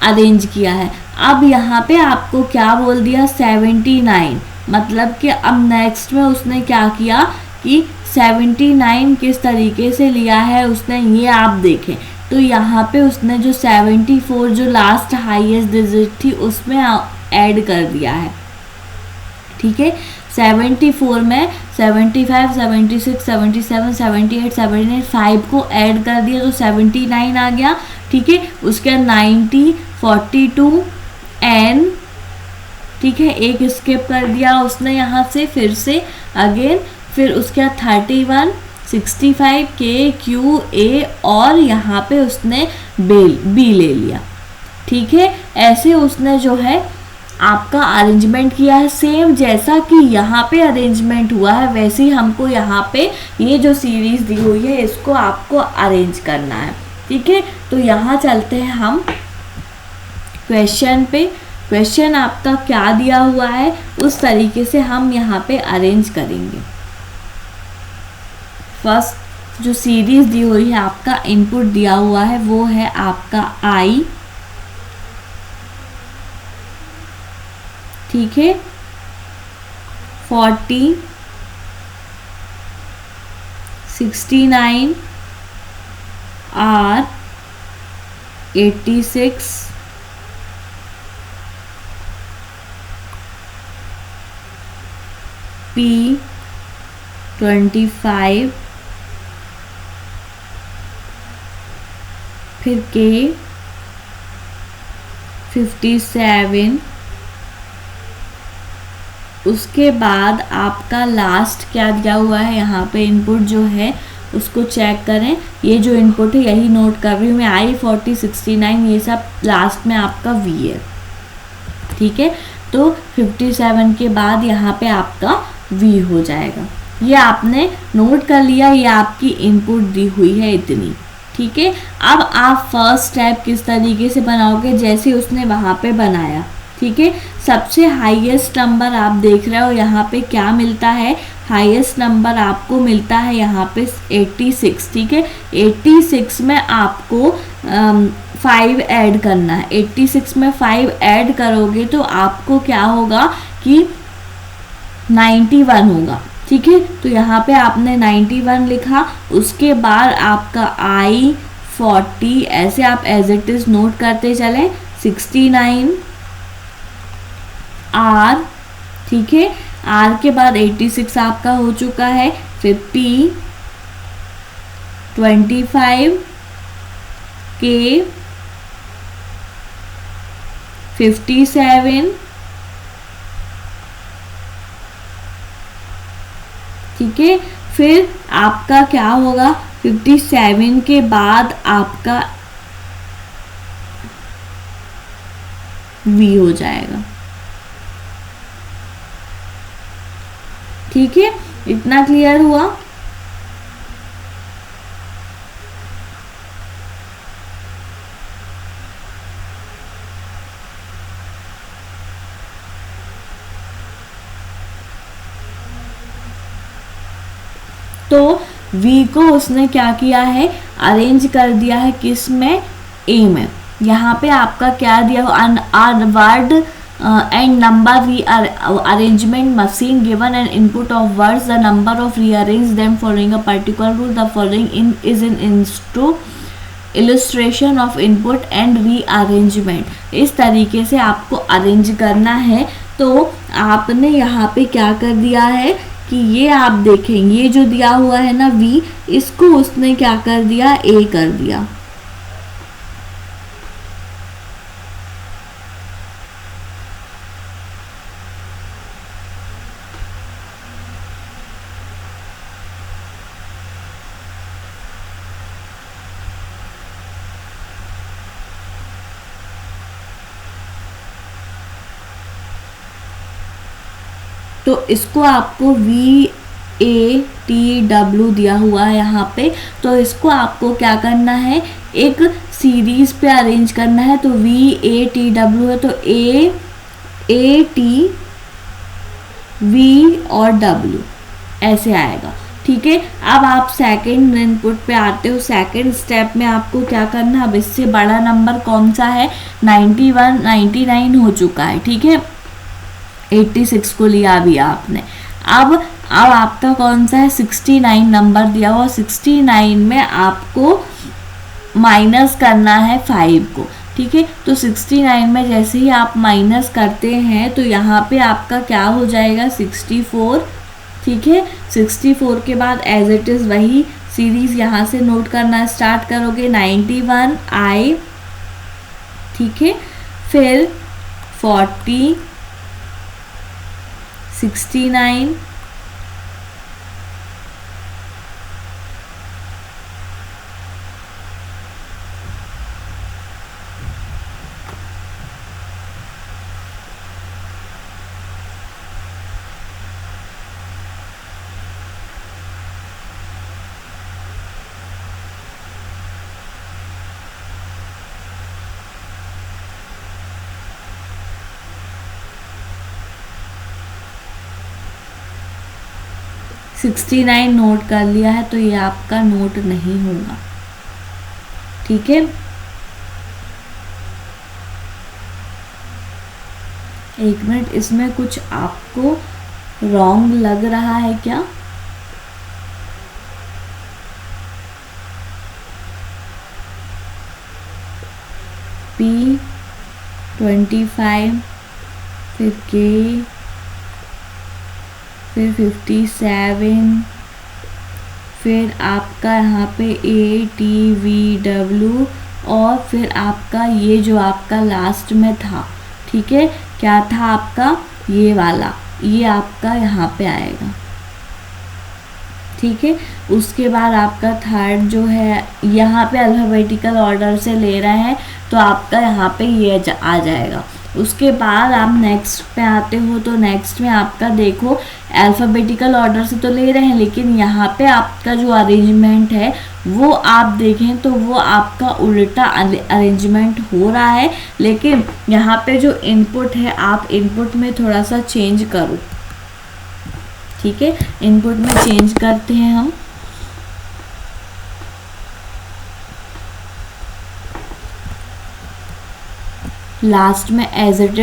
अरेंज किया है। अब यहाँ पे आपको क्या बोल दिया 79, मतलब कि अब नेक्स्ट में उसने क्या किया कि 79 किस तरीके से लिया है उसने, ये आप देखें तो यहाँ पे उसने जो 74 जो लास्ट हाईएस्ट डिजिट थी उसमें ऐड कर दिया है, ठीक है। 74 में 75, 76, 77, 78, 78 5 को ऐड कर दिया तो 79 आ गया, ठीक है। उसके 90, 42 एन, ठीक है, एक स्किप कर दिया उसने यहाँ से फिर से अगेन, फिर उसके 31, 65 के, क्यू, ए और यहाँ पे उसने बी ले लिया, ठीक है। ऐसे उसने जो है आपका अरेंजमेंट किया है, सेम जैसा कि यहाँ पे अरेंजमेंट हुआ है वैसे ही हमको यहाँ पे ये जो सीरीज दी हुई है इसको आपको अरेंज करना है, ठीक है। तो यहाँ चलते हैं हम क्वेश्चन पे। क्वेश्चन आपका क्या दिया हुआ है उस तरीके से हम यहाँ पे अरेंज करेंगे। फर्स्ट जो सीरीज दी हुई है आपका इनपुट दिया हुआ है वो है आपका आई, ठीक है, 40, 69, आर, 86, पी, 25, फिर के, 57, उसके बाद आपका लास्ट क्या दिया हुआ है यहाँ पे इनपुट जो है उसको चेक करें। ये जो इनपुट है यही नोट कर रही हूँ मैं, आई, 40, 69 ये सब लास्ट में आपका वी है, ठीक है। तो 57 के बाद यहाँ पे आपका वी हो जाएगा। ये आपने नोट कर लिया, ये आपकी इनपुट दी हुई है इतनी, ठीक है। अब आप फर्स्ट स्टेप किस तरीके से बनाओगे जैसे उसने वहाँ पे बनाया, ठीक है। सबसे हाईएस्ट नंबर आप देख रहे हो यहाँ पे क्या मिलता है, हाईएस्ट नंबर आपको मिलता है यहाँ पे 86, ठीक है। 86 में आपको 5 ऐड करना है, 86 में 5 ऐड करोगे तो आपको क्या होगा कि 91 होगा, ठीक है। तो यहाँ पे आपने 91 लिखा, उसके बाद आपका आई, 40 ऐसे आप एज इट इज नोट करते चलें, 69, आर, ठीक है, आर के बाद 86 आपका हो चुका है, फिर पी, 25, के, 57, ठीक है। फिर आपका क्या होगा 57 के बाद आपका वी हो जाएगा, ठीक है। इतना क्लियर हुआ। तो V को उसने क्या किया है, अरेंज कर दिया है किस में, A में। यहाँ पे आपका क्या दिया हो, word and number rearrangement machine given an input of words, the number of rearrange them following a particular rule, the following is in into illustration of input and rearrangement। इस तरीके से आपको अरेंज करना है। तो आपने यहाँ पे क्या कर दिया है कि ये आप देखें, ये जो दिया हुआ है ना V, इसको उसने क्या कर दिया, A कर दिया, तो इसको आपको VATW दिया हुआ है यहाँ पे। तो इसको आपको क्या करना है, एक सीरीज पे अरेंज करना है। तो VATW है तो A T V और W ऐसे आएगा, ठीक है। अब आप सेकंड इनपुट पे आते हो। सेकंड स्टेप में आपको क्या करना है, अब इससे बड़ा नंबर कौन सा है, 91 99 हो चुका है, ठीक है, 86 को लिया अभी आपने। अब आपका कौन सा है, 69 नंबर दिया हुआ, 69 में आपको माइनस करना है 5 को, ठीक है। तो 69 में जैसे ही आप माइनस करते हैं तो यहाँ पे आपका क्या हो जाएगा, 64, ठीक है। 64 के बाद एज इट इज़ वही सीरीज यहाँ से नोट करना स्टार्ट करोगे, 91 आई, ठीक है, फिर 40, 69, सिक्सटी नाइन नोट कर लिया है तो ये आपका नोट नहीं होगा, ठीक है। एक मिनट, इसमें कुछ आपको रॉन्ग लग रहा है क्या, P25 फिर K फिर 57 फिर आपका यहाँ पे ATVW और फिर आपका ये जो आपका लास्ट में था, ठीक है, क्या था आपका ये वाला, ये आपका यहाँ पे आएगा, ठीक है। उसके बाद आपका थर्ड जो है यहाँ पे अल्फ़ाबेटिकल ऑर्डर से ले रहे हैं तो आपका यहाँ पे ये आ जाएगा। उसके बाद आप नेक्स्ट पे आते हो तो नेक्स्ट में आपका देखो अल्फ़ाबेटिकल ऑर्डर से तो ले रहे हैं लेकिन यहाँ पे आपका जो अरेंजमेंट है वो आप देखें तो वो आपका उल्टा अरेंजमेंट हो रहा है, लेकिन यहाँ पे जो इनपुट है आप इनपुट में थोड़ा सा चेंज करो, ठीक है। इनपुट में चेंज करते हैं हम, लास्ट में एज इट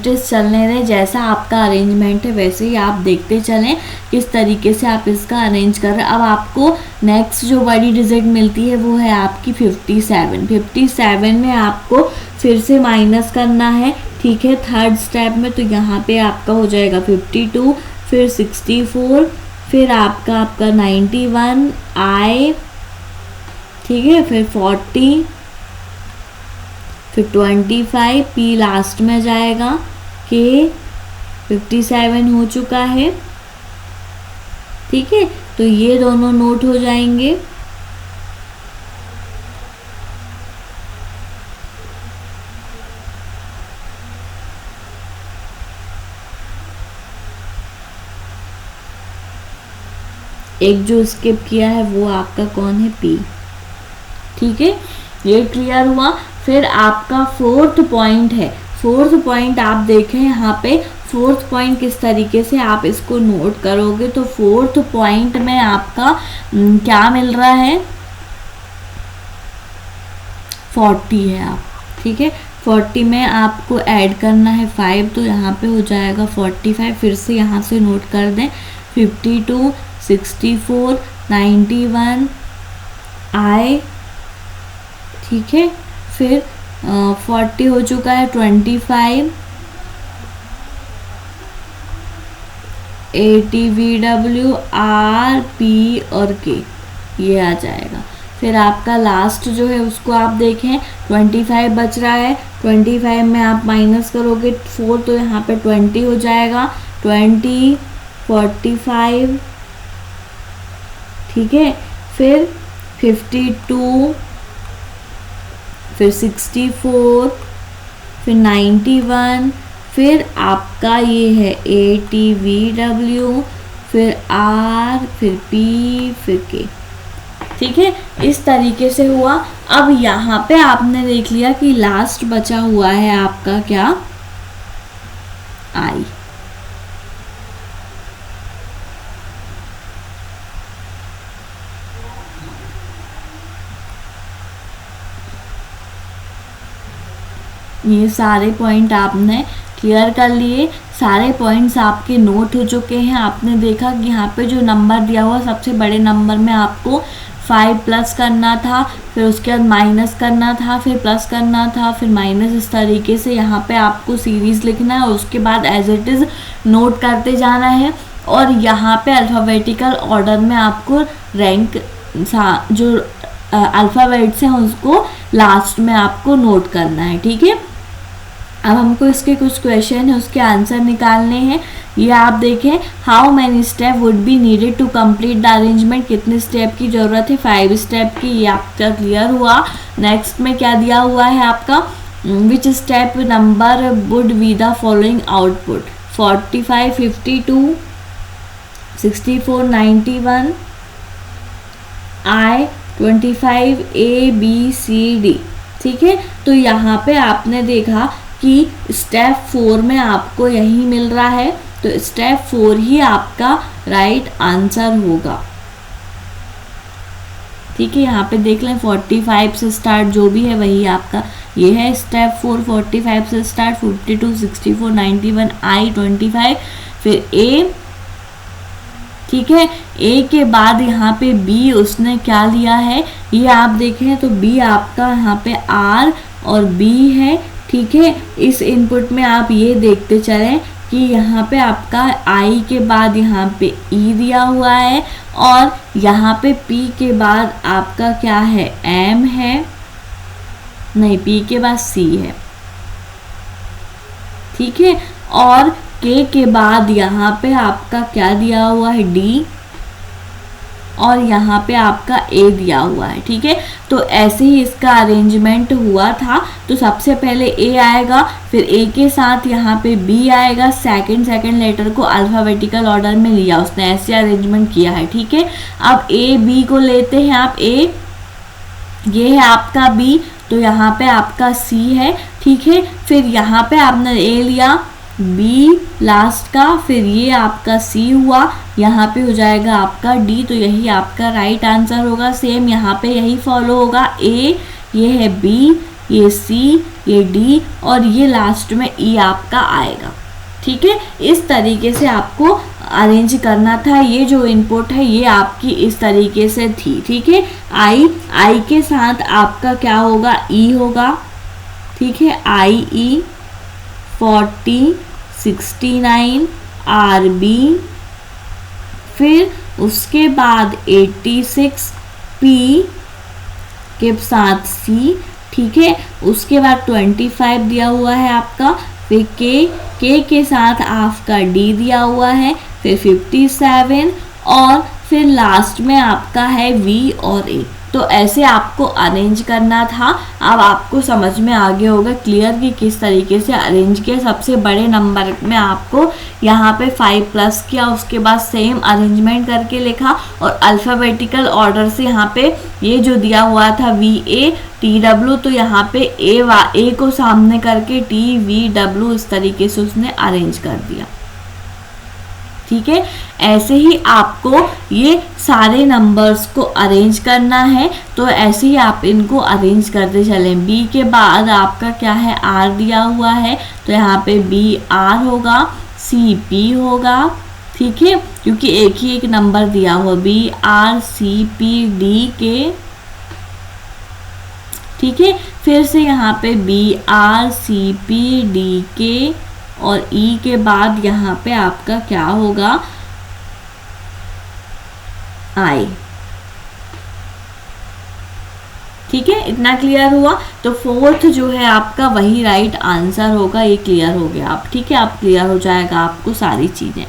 इज चलने दें, जैसा आपका अरेंजमेंट है वैसे ही आप देखते चलें किस तरीके से आप इसका अरेंज कर रहे हैं। अब आपको नेक्स्ट जो बड़ी डिजिट मिलती है वो है आपकी 57। 57 में आपको फिर से माइनस करना है, ठीक है, थर्ड स्टेप में। तो यहाँ पे आपका हो जाएगा 52 फिर 64 फिर आपका 91 आई, ठीक है, फिर 40 फिर 25 P लास्ट में जाएगा, K 57 हो चुका है, ठीक है। तो ये दोनों नोट हो जाएंगे। एक जो स्किप किया है वो आपका कौन है, P, ठीक है, ये क्लियर हुआ। फिर आपका फोर्थ पॉइंट है, फोर्थ पॉइंट आप देखें यहाँ पे, फोर्थ पॉइंट किस तरीके से आप इसको नोट करोगे तो फोर्थ पॉइंट में आपका क्या मिल रहा है, 40 है आप, ठीक है। 40 में आपको ऐड करना है 5 तो यहाँ पे हो जाएगा 45। फिर से यहाँ से नोट कर दें 52 64 91 आई, ठीक है, फिर 40 हो चुका है, 25 ATVW R P और K ये आ जाएगा। फिर आपका लास्ट जो है उसको आप देखें 25 बच रहा है, 25 में आप माइनस करोगे 4 तो यहाँ पे 20 हो जाएगा, 20 45, ठीक है, फिर 52 फिर 64 फिर 91 फिर आपका ये है ATVW फिर R फिर P फिर K, ठीक है। इस तरीके से हुआ। अब यहाँ पे आपने देख लिया कि लास्ट बचा हुआ है आपका क्या, I, ये सारे पॉइंट आपने क्लियर कर लिए, सारे पॉइंट्स आपके नोट हो चुके हैं। आपने देखा कि यहाँ पे जो नंबर दिया हुआ सबसे बड़े नंबर में आपको 5 प्लस करना था, फिर उसके बाद माइनस करना था, फिर प्लस करना था, फिर माइनस, इस तरीके से यहाँ पे आपको सीरीज लिखना है और उसके बाद एज इट इज़ नोट करते जाना है। और यहाँ पे अल्फ़ाबेटिकल ऑर्डर में आपको रैंक जो अल्फ़ाबेट्स हैं उसको लास्ट में आपको नोट करना है, ठीक है। अब हमको इसके कुछ क्वेश्चन है उसके आंसर निकालने हैं। ये आप देखें, how many step would be needed to complete the arrangement, कितने स्टेप की ज़रूरत है, 5 स्टेप की, ये आपका क्लियर हुआ। नेक्स्ट में क्या दिया हुआ है आपका, which step number would be the following output, 45, 52, 64, 91, I, 25, A, B, C, D, ठीक है। तो यहाँ पे आपने देखा कि स्टेप 4 में आपको यही मिल रहा है, तो स्टेप 4 ही आपका राइट आंसर होगा, ठीक है। यहाँ पे देख लें 45 से स्टार्ट जो भी है वही आपका ये है स्टेप 4, 45 से स्टार्ट, 52, 64, 91, I, 25, फिर A, ठीक है। ए के बाद यहाँ पे बी उसने क्या लिया है, ये आप देखें तो बी आपका यहाँ पे आर और बी है, ठीक है। इस इनपुट में आप ये देखते चलें कि यहाँ पे आपका आई के बाद यहाँ पे ई दिया हुआ है और यहाँ पे पी के बाद आपका क्या है, एम है, नहीं पी के बाद सी है, ठीक है। और के बाद यहाँ पे आपका क्या दिया हुआ है, डी, और यहाँ पे आपका ए दिया हुआ है, ठीक है। तो ऐसे ही इसका अरेंजमेंट हुआ था। तो सबसे पहले ए आएगा, फिर ए के साथ यहाँ पे बी आएगा, सेकंड लेटर को अल्फ़ाबेटिकल ऑर्डर में लिया उसने, ऐसे अरेंजमेंट किया है, ठीक है। अब ए बी को लेते हैं आप, ए ये है आपका बी, तो यहाँ पे आपका सी है, ठीक है। फिर यहाँ पे आपने ए लिया, बी लास्ट का, फिर ये आपका सी हुआ, यहाँ पे हो जाएगा आपका डी, तो यही आपका राइट आंसर होगा। सेम यहाँ पे यही फॉलो होगा, ए, ये है बी, ये सी, ये डी, और ये लास्ट में ई आपका आएगा, ठीक है। इस तरीके से आपको अरेंज करना था। ये जो इनपुट है ये आपकी इस तरीके से थी, ठीक है। आई के साथ आपका क्या होगा, ई होगा, ठीक है। आई ई 40, 69, आर बी, फिर उसके बाद 86 पी के साथ सी, ठीक है। उसके बाद 25 दिया हुआ है आपका, फिर के साथ आपका डी दिया हुआ है, फिर 57 और फिर लास्ट में आपका है वी और ए। तो ऐसे आपको अरेंज करना था। अब आपको समझ में आ गया होगा क्लियर कि किस तरीके से अरेंज किया। सबसे बड़े नंबर में आपको यहाँ पे 5 प्लस किया, उसके बाद सेम अरेंजमेंट करके लिखा और अल्फ़ाबेटिकल ऑर्डर से यहाँ पे ये जो दिया हुआ था VATW, तो यहाँ पे ए को सामने करके TVW, इस तरीके से उसने अरेंज कर दिया, ठीक है। ऐसे ही आपको ये सारे नंबर्स को अरेंज करना है। तो ऐसे ही आप इनको अरेंज करते चलें। बी के बाद आपका क्या है, आर दिया हुआ है, तो यहाँ पे बी आर होगा, सी पी होगा, ठीक है, क्योंकि एक ही एक नंबर दिया हुआ, B R C P D K, ठीक है। फिर से यहाँ पे B R C P D K और ई के बाद यहाँ पे आपका क्या होगा, आई, ठीक है। इतना क्लियर हुआ। तो फोर्थ जो है आपका वही राइट आंसर होगा। ये क्लियर हो गया आप, ठीक है। आप क्लियर हो जाएगा आपको सारी चीजें।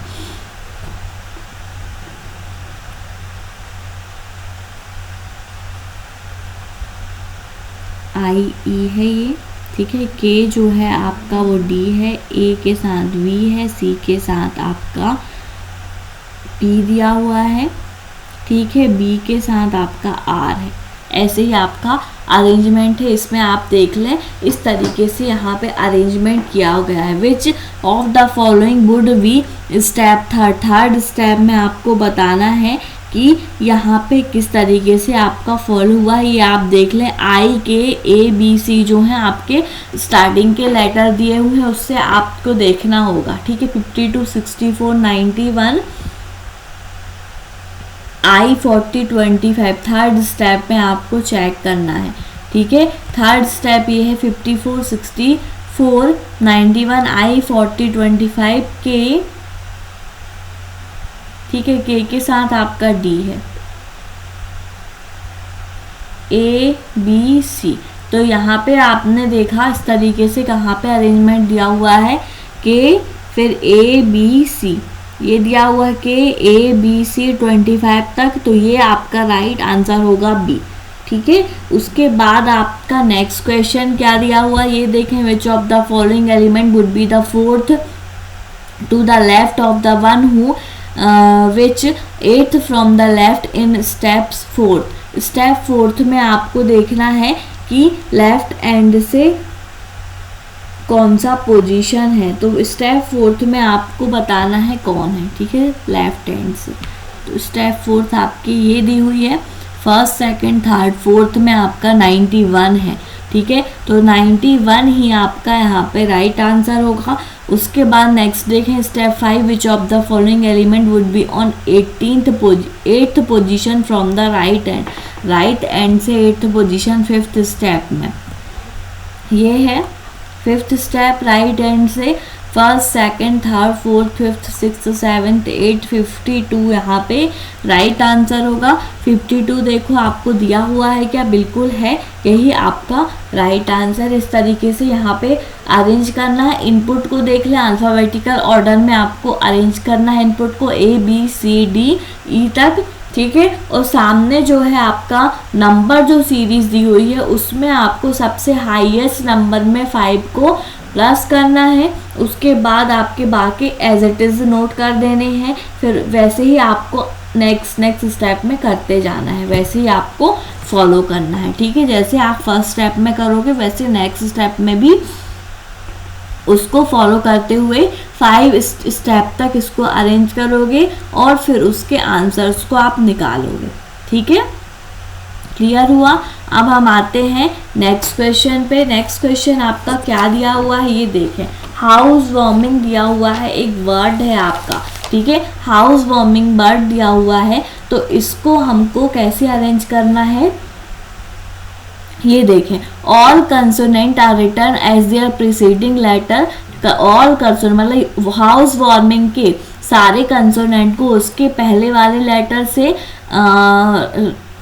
आई ई है ये, ठीक है। के जो है आपका वो डी है, ए के साथ वी है, सी के साथ आपका पी दिया हुआ है, ठीक है। बी के साथ आपका आर है। ऐसे ही आपका अरेंजमेंट है। इसमें आप देख लें इस तरीके से यहाँ पे अरेंजमेंट किया गया है। विच of the following would be step third step में आपको बताना है कि यहाँ पे किस तरीके से आपका फॉलो हुआ है, ये आप देख लें। आई के ए बी सी जो है आपके स्टार्टिंग के लेटर दिए हुए हैं, उससे आपको देखना होगा, ठीक है। 52, 64, 91, आई 40, 25 थर्ड स्टेप में आपको चेक करना है, ठीक है। थर्ड स्टेप ये है 54, 64, 91, आई 40, 25 के, ठीक है। के साथ आपका डी है, ए बी सी। तो यहाँ पे आपने देखा इस तरीके से कहाँ पे अरेंजमेंट दिया हुआ है, के फिर ए बी सी, ये दिया हुआ है के ए बी सी 25 तक, तो ये आपका राइट आंसर होगा बी, ठीक है। उसके बाद आपका नेक्स्ट क्वेश्चन क्या दिया हुआ ये देखें, which of the following element would be the fourth to the left of the one who which eighth from the left in steps fourth. Step fourth में आपको देखना है कि लेफ्ट एंड से कौन सा पोजीशन है, तो स्टेप फोर्थ में आपको बताना है कौन है, ठीक है, लेफ्ट हैंड से। तो स्टेप फोर्थ आपकी ये दी हुई है, फर्स्ट सेकंड थर्ड फोर्थ में आपका 91 है, ठीक है। तो 91 ही आपका यहाँ पे राइट आंसर होगा। उसके बाद नेक्स्ट देखें step 5, which of the following element would be on 8th position from the right and, right and से 8th पोजीशन 5th स्टेप में, ये है 5th स्टेप राइट एंड से, first second third fourth fifth sixth seventh 8, 52 यहाँ पे राइट आंसर होगा। 52 देखो आपको दिया हुआ है क्या, बिल्कुल है, यही आपका राइट आंसर। इस तरीके से यहाँ पे अरेंज करना है। इनपुट को देख लें, अल्फ़ाबेटिकल ऑर्डर में आपको अरेंज करना है इनपुट को, A B C D E तक, ठीक है। और सामने जो है आपका नंबर जो सीरीज दी हुई है उसमें आपको सबसे हाईएस्ट नंबर में 5 को प्लस करना है। उसके बाद आपके बाकी एज इट इज़ नोट कर देने हैं, फिर वैसे ही आपको नेक्स्ट स्टेप में करते जाना है, वैसे ही आपको फॉलो करना है, ठीक है। जैसे आप फर्स्ट स्टेप में करोगे वैसे नेक्स्ट स्टेप में भी उसको फॉलो करते हुए 5 स्टेप तक इसको अरेंज करोगे और फिर उसके आंसर्स को आप निकालोगे, ठीक है। क्लियर हुआ। अब हम आते हैं नेक्स्ट क्वेश्चन पे। नेक्स्ट क्वेश्चन आपका क्या दिया हुआ है ये देखें, हाउस वार्मिंग दिया हुआ है, एक वर्ड है आपका, ठीक है। हाउस वार्मिंग वर्ड दिया हुआ है, तो इसको हमको कैसे अरेंज करना है ये देखें। All consonant are return as their preceding letter. All consonant मतलब हाउस वार्मिंग के सारे कंसोनेंट को उसके पहले वाले लेटर से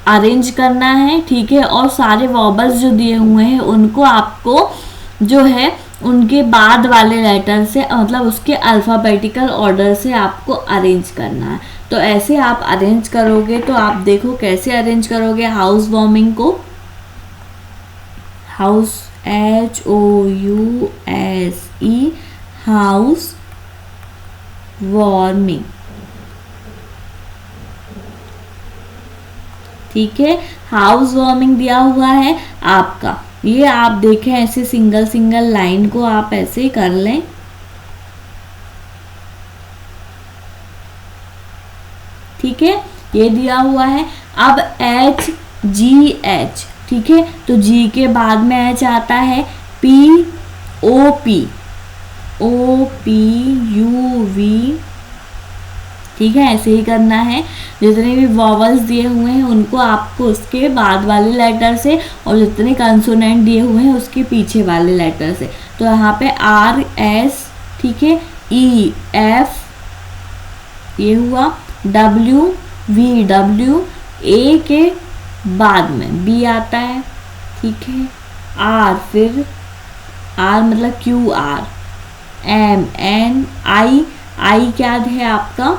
अरेंज करना है, ठीक है। और सारे वॉबल्स जो दिए हुए हैं उनको आपको जो है उनके बाद वाले लेटर से मतलब उसके अल्फ़ाबेटिकल ऑर्डर से आपको अरेंज करना है। तो ऐसे आप अरेंज करोगे तो आप देखो कैसे अरेंज करोगे हाउस वार्मिंग को। हाउस HOUSE हाउस वार्मिंग, ठीक है। हाउस वार्मिंग दिया हुआ है आपका, ये आप देखें ऐसे सिंगल लाइन को आप ऐसे कर लें, ठीक है। ये दिया हुआ है। अब HGH, ठीक है, तो G के बाद में H आता है, POPUV, ठीक है। ऐसे ही करना है। जितने भी वॉवल्स दिए हुए हैं उनको आपको उसके बाद वाले लेटर से और जितने कंसोनेंट दिए हुए हैं उसके पीछे वाले लेटर से। तो यहाँ पे RS, ठीक है, EF ये हुआ, WV A के बाद में B आता है, ठीक है। R फिर R मतलब QR, MN I क्या है आपका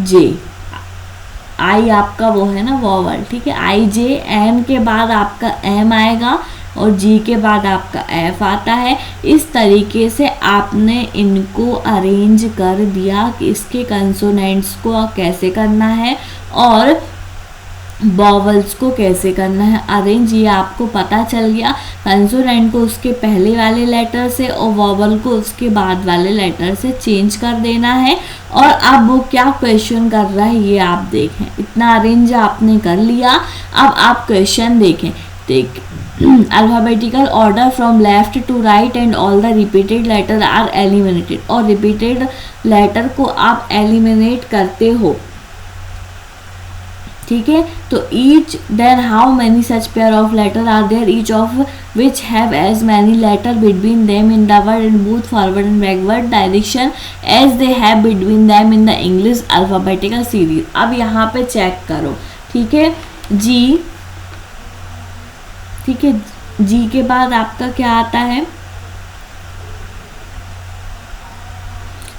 J, I आपका वो है ना वॉवल, ठीक है। IJ, N के बाद आपका M आएगा और G के बाद आपका F आता है। इस तरीके से आपने इनको अरेंज कर दिया कि इसके कंसोनेंट्स को कैसे करना है और वॉवल्स को कैसे करना है अरेंज, ये आपको पता चल गया। कंसोनेंट को उसके पहले वाले लेटर से और वॉवल को उसके बाद वाले लेटर से चेंज कर देना है। और अब वो क्या क्वेश्चन कर रहा है ये आप देखें। इतना अरेंज आपने कर लिया, अब आप क्वेश्चन देखें। Alphabetical order from left to right and all the repeated letter are eliminated, और रिपीटेड लेटर को आप एलिमिनेट करते हो, ठीक है। तो each then how many such pair of letter are there each of which have as many letter between them in the word in both forward and backward direction as they have between them in the English alphabetical series. अब यहाँ पे चेक करो, ठीक है। जी, ठीक है, जी के बाद आपका क्या आता है,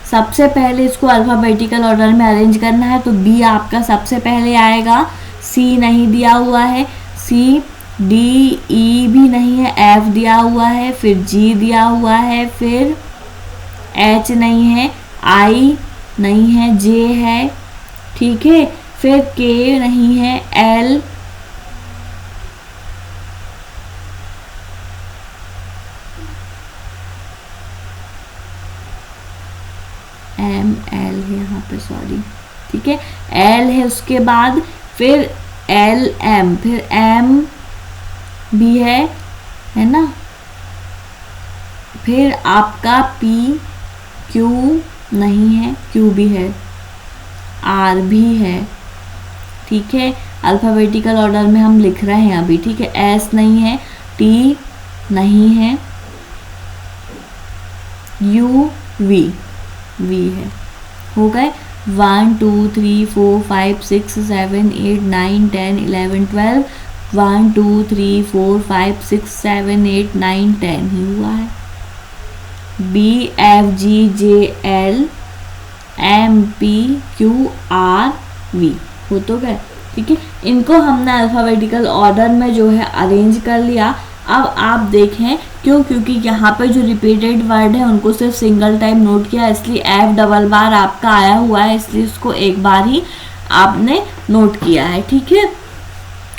सबसे पहले इसको अल्फाबेटिकल ऑर्डर में अरेंज करना है, तो बी आपका सबसे पहले आएगा। सी नहीं दिया हुआ है, सी, डी, ई भी नहीं है, एफ दिया हुआ है, फिर जी दिया हुआ है, फिर एच नहीं है, आई नहीं है, जे है, ठीक है, फिर के नहीं है, एल, एम, एल है यहाँ पे, सॉरी, ठीक है, एल है, उसके बाद फिर एल, एम, फिर एम भी है ना, फिर आपका पी, क्यू नहीं है, क्यू भी है, आर भी है, ठीक है। अल्फाबेटिकल ऑर्डर में हम लिख रहे हैं अभी, ठीक है। एस नहीं है, टी नहीं है, यू, वी, वी है, हो गए। 1 2 3 4 5 6 7 8 9 10 11 12, 1 2 3 4 5 6 7 8 9 10 ही हुआ है। B, F, G, J, L, M, P, Q, R, V हो तो गए, ठीक है। इनको हमने अल्फाबेटिकल ऑर्डर में जो है अरेंज कर लिया। अब आप देखें क्यों, क्योंकि यहाँ पे जो रिपीटेड वर्ड है उनको सिर्फ सिंगल टाइम नोट किया, इसलिए एफ डबल बार आपका आया हुआ है, इसलिए उसको एक बार ही आपने नोट किया है, ठीक है।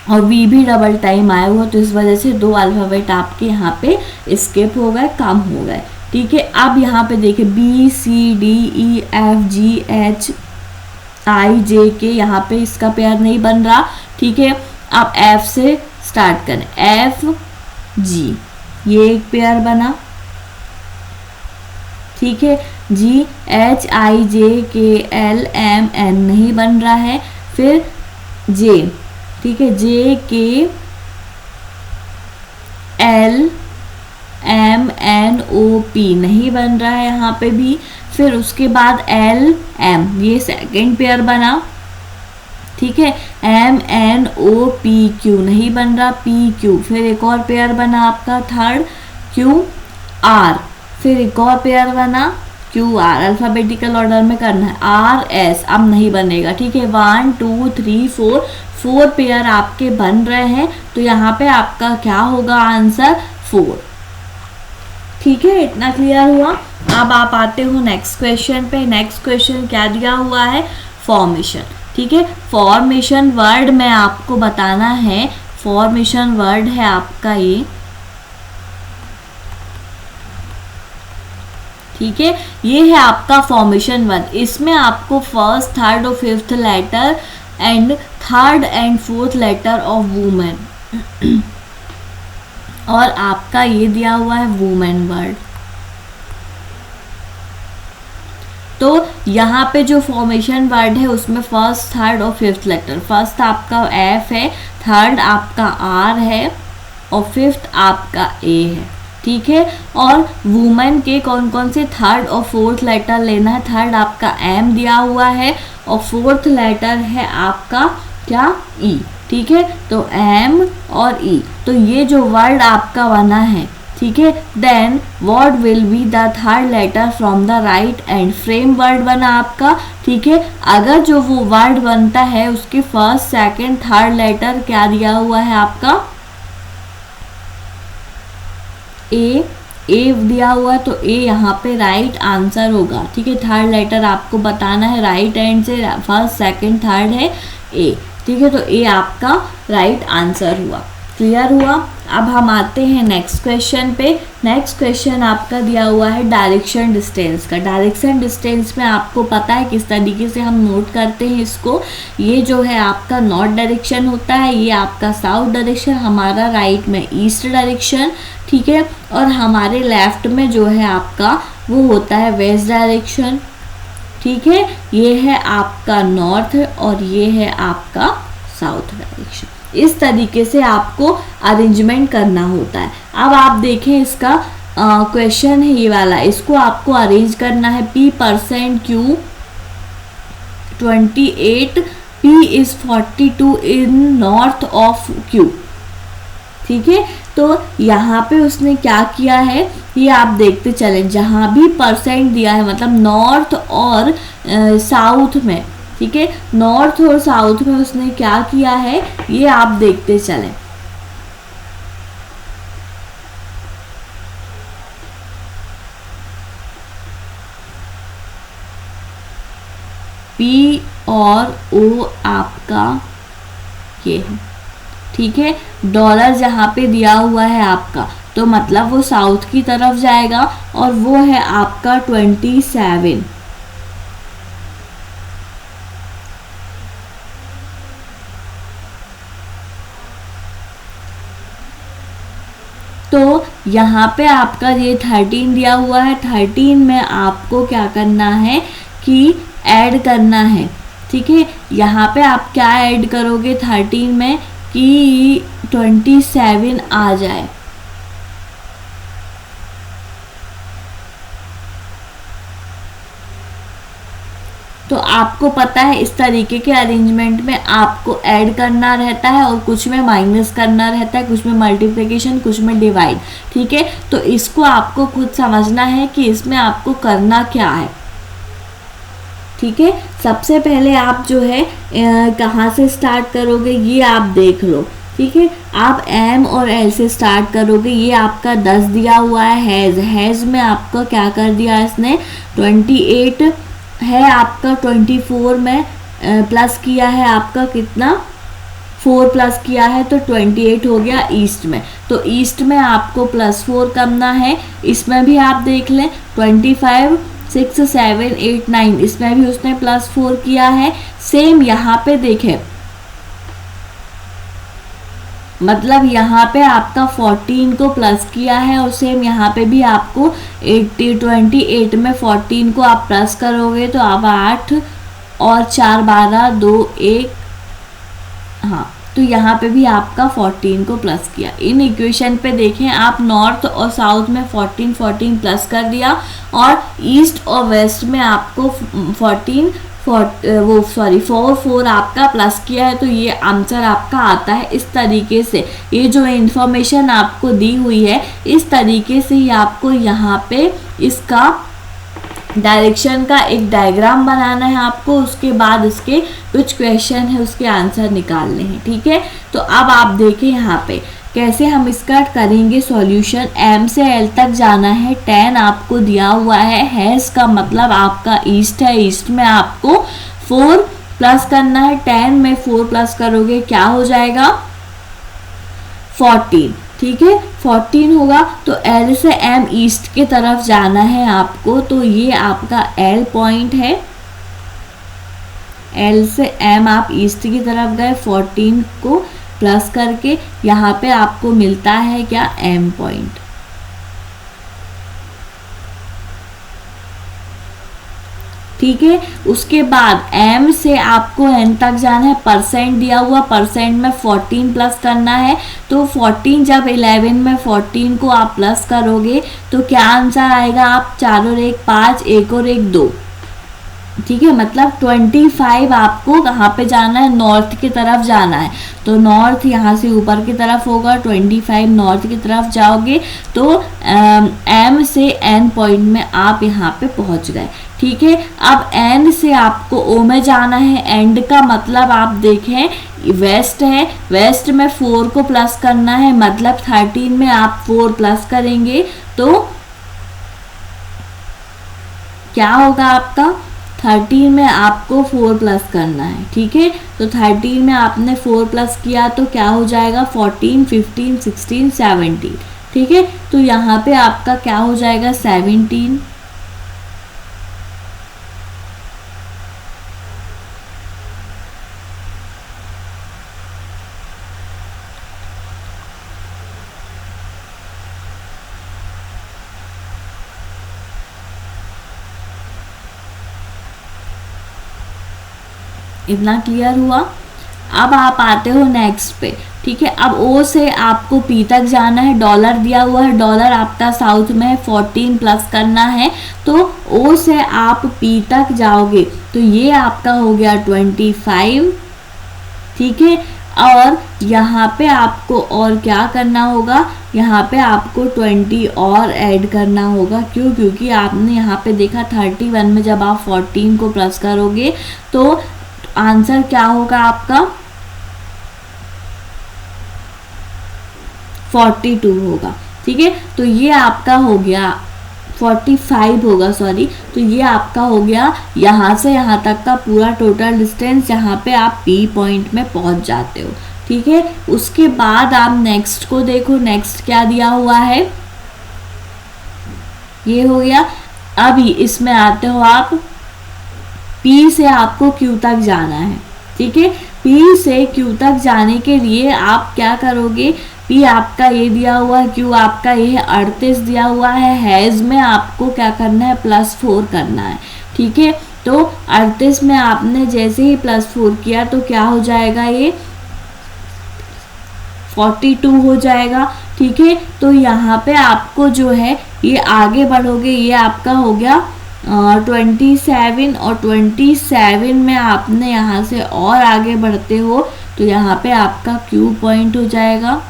और वी भी डबल टाइम आया हुआ, तो इस वजह से 2 अल्फाबेट आपके यहाँ पे स्किप हो गए, कम हो गए, ठीक है। अब यहाँ पे देखिए बी, सी, डी, ई, एफ, जी, एच, आई, जे के, यहाँ पे इसका पेयर नहीं बन रहा, ठीक है। अब एफ से स्टार्ट करें, एफ, जी, ये एक पेयर बना, ठीक है। जी, एच, आई, जे, के, एल, एम, एन नहीं बन रहा है, फिर जे, ठीक है, जे, के, एल, एम, एन, ओ, पी नहीं बन रहा है यहाँ पे भी, फिर उसके बाद एल, एम, ये सेकेंड पेयर बना, ठीक है। एम, एन, ओ, पी, क्यू नहीं बन रहा, पी, क्यू, फिर एक और पेयर बना आपका थर्ड, क्यू, आर, फिर एक और पेयर बना, क्यू, आर, अल्फाबेटिकल ऑर्डर में करना है। आर, एस अब नहीं बनेगा, ठीक है। 1 2 3 4 पेयर आपके बन रहे हैं, तो यहाँ पे आपका क्या होगा आंसर, 4, ठीक है। इतना क्लियर हुआ। अब आप आते हो नेक्स्ट क्वेश्चन पे। नेक्स्ट क्वेश्चन क्या दिया हुआ है, फॉर्मेशन, ठीक है। फॉर्मेशन वर्ड में आपको बताना है, फॉर्मेशन वर्ड है आपका ये, ठीक है। ये है आपका फॉर्मेशन वर्ड। इसमें आपको फर्स्ट, थर्ड और fifth letter and third and fourth letter of women और आपका ये दिया हुआ है वुमेन वर्ड। तो यहाँ पे जो फॉर्मेशन वर्ड है उसमें फर्स्ट, थर्ड और फिफ्थ लेटर, फर्स्ट आपका एफ है, थर्ड आपका आर है और फिफ्थ आपका ए है, ठीक है। और वुमेन के कौन कौन से थर्ड और फोर्थ लेटर लेना है, थर्ड आपका एम दिया हुआ है और फोर्थ लेटर है आपका क्या, ई, ठीक है। तो एम और ई, तो ये जो वर्ड आपका बना है, ठीक है। Then what will be the third letter from the right end, frame word बना आपका, ठीक है। अगर जो वो वर्ड बनता है उसके फर्स्ट, सेकंड, थर्ड लेटर क्या दिया हुआ है आपका, ए दिया हुआ है, तो ए यहाँ पे राइट आंसर होगा, ठीक है। थर्ड लेटर आपको बताना है राइट हैंड से, फर्स्ट, सेकंड, थर्ड है ए, ठीक है, तो ये आपका राइट आंसर हुआ। क्लियर हुआ। अब हम आते हैं नेक्स्ट क्वेश्चन पे। नेक्स्ट क्वेश्चन आपका दिया हुआ है डायरेक्शन डिस्टेंस का। डायरेक्शन डिस्टेंस में आपको पता है किस तरीके से हम नोट करते हैं इसको। ये जो है आपका नॉर्थ डायरेक्शन होता है, ये आपका साउथ डायरेक्शन, हमारा राइट में ईस्ट डायरेक्शन, ठीक है, और हमारे लेफ्ट में जो है आपका वो होता है वेस्ट डायरेक्शन, ठीक है। ये है आपका नॉर्थ और ये है आपका साउथ डायरेक्शन। इस तरीके से आपको अरेंजमेंट करना होता है। अब आप देखें इसका क्वेश्चन है ये वाला, इसको आपको अरेंज करना है। P% Q 28, P is 42 in north of Q, ठीक है। तो यहाँ पे उसने क्या किया है ये आप देखते चलें। जहाँ भी परसेंट दिया है मतलब नॉर्थ और साउथ में, ठीक है, नॉर्थ और साउथ में उसने क्या किया है ये आप देखते चलें। P और O आपका ये है, ठीक है। डॉलर जहाँ पे दिया हुआ है आपका तो मतलब वो साउथ की तरफ जाएगा और वो है आपका 27। तो यहाँ पे आपका ये 13 दिया हुआ है। 13 में आपको क्या करना है कि ऐड करना है, ठीक है। यहाँ पे आप क्या ऐड करोगे 13 में कि 27 आ जाए। तो आपको पता है इस तरीके के अरेंजमेंट में आपको ऐड करना रहता है और कुछ में माइनस करना रहता है, कुछ में मल्टीप्लिकेशन, कुछ में डिवाइड, ठीक है। तो इसको आपको खुद समझना है कि इसमें आपको करना क्या है, ठीक है। सबसे पहले आप जो है कहाँ से स्टार्ट करोगे ये आप देख लो, ठीक है। आप M और L से स्टार्ट करोगे। ये आपका 10 दिया हुआ है। हैज़ में आपको क्या कर दिया इसने 28 है आपका, 24 में प्लस किया है आपका कितना 4 प्लस किया है तो 28 हो गया ईस्ट में। तो ईस्ट में आपको +4 करना है। इसमें भी आप देख लें 25 6 7 8 9, इसमें भी उसने +4 किया है। सेम यहाँ पे देखें, मतलब यहाँ पे आपका 14 को प्लस किया है और सेम यहाँ पे भी आपको 28 में 14 को आप प्लस करोगे तो अब 8 और 4 12 2 1, हाँ, तो यहाँ पे भी आपका 14 को प्लस किया। इन इक्वेशन पे देखें आप नॉर्थ और साउथ में 14 14 प्लस कर दिया और ईस्ट और वेस्ट में आपको 4 4 आपका प्लस किया है। तो ये आंसर आपका आता है इस तरीके से। ये जो इन्फॉर्मेशन आपको दी हुई है इस तरीके से ही आपको यहाँ पे इसका डायरेक्शन का एक डायग्राम बनाना है आपको। उसके बाद इसके कुछ क्वेश्चन है उसके आंसर निकालने हैं, ठीक है। तो अब आप देखें यहाँ पे कैसे हम इसका करेंगे सॉल्यूशन। M से L तक जाना है। 10 आपको दिया हुआ है। हैज़ का मतलब आपका ईस्ट है। ईस्ट में आपको 4 प्लस करना है। 10 में 4 प्लस करोगे क्या हो जाएगा 14, ठीक है, 14 होगा। तो L से M ईस्ट की तरफ जाना है आपको। तो ये आपका L पॉइंट है। L से M आप ईस्ट की तरफ गए, 14 को प्लस करके यहाँ पे आपको मिलता है क्या M पॉइंट, ठीक है। उसके बाद M से आपको N तक जाना है। परसेंट दिया हुआ, परसेंट में 14 प्लस करना है। तो 14 जब 11 में 14 को आप प्लस करोगे तो क्या आंसर आएगा आप 4 और 1 5, 1 और 1 2, ठीक है। मतलब 25 आपको कहाँ पे जाना है नॉर्थ की तरफ जाना है। तो नॉर्थ यहाँ से ऊपर की तरफ होगा, 25 नॉर्थ की तरफ जाओगे तो M से N पॉइंट में आप यहाँ पे पहुँच गए, ठीक है। अब N से आपको O में जाना है। एंड का मतलब आप देखें वेस्ट है। वेस्ट में 4 को प्लस करना है, मतलब 13 में आप 4 प्लस करेंगे तो क्या होगा आपका 13 में आपको 4 प्लस करना है, ठीक है। तो 13 में आपने 4 प्लस किया तो क्या हो जाएगा 14, 15, 16, 17, ठीक है। तो यहाँ पे आपका क्या हो जाएगा 17। इतना क्लियर हुआ। अब आप आते हो नेक्स्ट पे, ठीक है। अब ओ से आपको पी तक जाना है, डॉलर दिया हुआ है, डॉलर आपका साउथ में है, 14 प्लस करना है। तो ओ से आप पी तक जाओगे तो ये आपका हो गया 25, ठीक है। और यहाँ पे आपको और क्या करना होगा, यहाँ पे आपको 20 और ऐड करना होगा। क्यों? क्योंकि आपने यहाँ पे देखा 31 में जब आप 14 को प्लस करोगे तो आंसर क्या होगा आपका 42 होगा, ठीक है। तो ये आपका हो गया 45 होगा, सॉरी। तो ये आपका हो गया यहाँ से यहाँ तक का पूरा टोटल डिस्टेंस, यहाँ पे आप पी पॉइंट में पहुँच जाते हो, ठीक है। उसके बाद आप नेक्स्ट को देखो, नेक्स्ट क्या दिया हुआ है, ये हो गया। अभी इसमें आते हो आप, P से आपको Q तक जाना है, ठीक है। P से Q तक जाने के लिए आप क्या करोगे, P आपका ये दिया हुआ है, Q आपका ये है 38 दिया हुआ है, हैज़ में आपको क्या करना है +4 करना है, ठीक है। तो 38 में आपने जैसे ही +4 किया तो क्या हो जाएगा, ये 42 हो जाएगा, ठीक है। तो यहाँ पे आपको जो है ये आगे बढ़ोगे, ये आपका हो गया 27 और 27 में आपने यहाँ से और आगे बढ़ते हो तो यहाँ पे आपका Q पॉइंट हो जाएगा,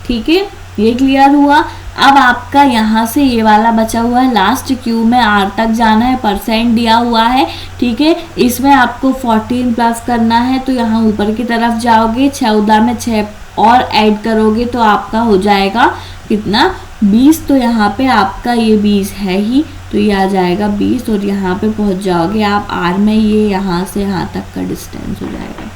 ठीक है। ये क्लियर हुआ। अब आपका यहाँ से ये वाला बचा हुआ है लास्ट, Q में R तक जाना है, परसेंट दिया हुआ है, ठीक है। इसमें आपको 14 प्लस करना है तो यहाँ ऊपर की तरफ जाओगे, 14 में 6 और ऐड करोगे तो आपका हो जाएगा कितना 20। तो यहाँ पे आपका ये 20 है ही, तो ये आ जाएगा 20 और यहाँ पे पहुँच जाओगे आप R में, ये यहाँ से यहाँ तक का डिस्टेंस हो जाएगा।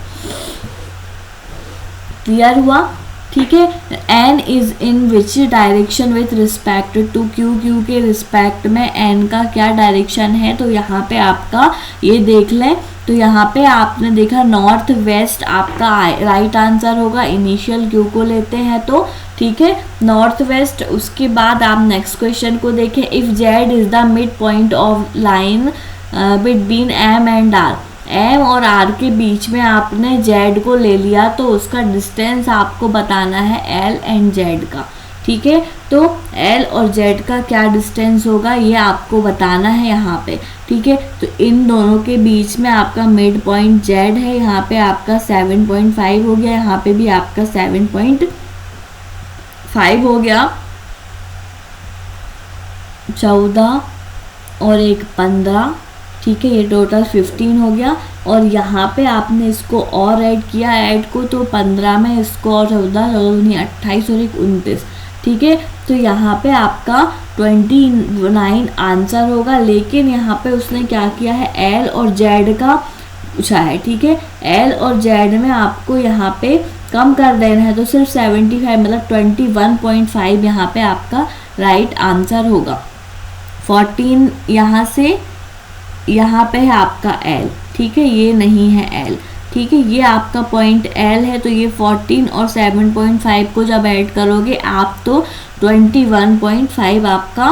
क्लियर हुआ, ठीक है। n is in which direction with respect to q, q के रिस्पेक्ट में n का क्या डायरेक्शन है, तो यहाँ पे आपका ये देख लें। तो यहाँ पे आपने देखा नॉर्थ वेस्ट आपका राइट आंसर होगा, इनिशियल q को लेते हैं तो, ठीक है, नॉर्थ वेस्ट। उसके बाद आप नेक्स्ट क्वेश्चन को देखें, if z is the mid point of line between m and r, M और R के बीच में आपने Z को ले लिया तो उसका डिस्टेंस आपको बताना है L एंड Z का, ठीक है। तो L और Z का क्या डिस्टेंस होगा ये आपको बताना है यहाँ पे, ठीक है। तो इन दोनों के बीच में आपका मिड पॉइंट Z है, यहाँ पे आपका 7.5 हो गया, यहाँ पे भी आपका 7.5 हो गया, 14 और एक 15, ठीक है। ये टोटल 15 हो गया। और यहाँ पे आपने इसको और ऐड किया, ऐड को तो 15 में इसको और 14 28 और एक 29, ठीक है। तो यहाँ पे आपका 29 आंसर होगा। लेकिन यहाँ पे उसने क्या किया है, L और Z का पूछा है, ठीक है। L और Z में आपको यहाँ पे कम कर देना है तो सिर्फ 75 मतलब 21.5 यहाँ पे आपका राइट आंसर होगा। 14 यहाँ से यहाँ पे है आपका L, ठीक है, ये नहीं है L, ठीक है। ये आपका पॉइंट L है तो ये 14 और 7.5 को जब ऐड करोगे आप तो 21.5 आपका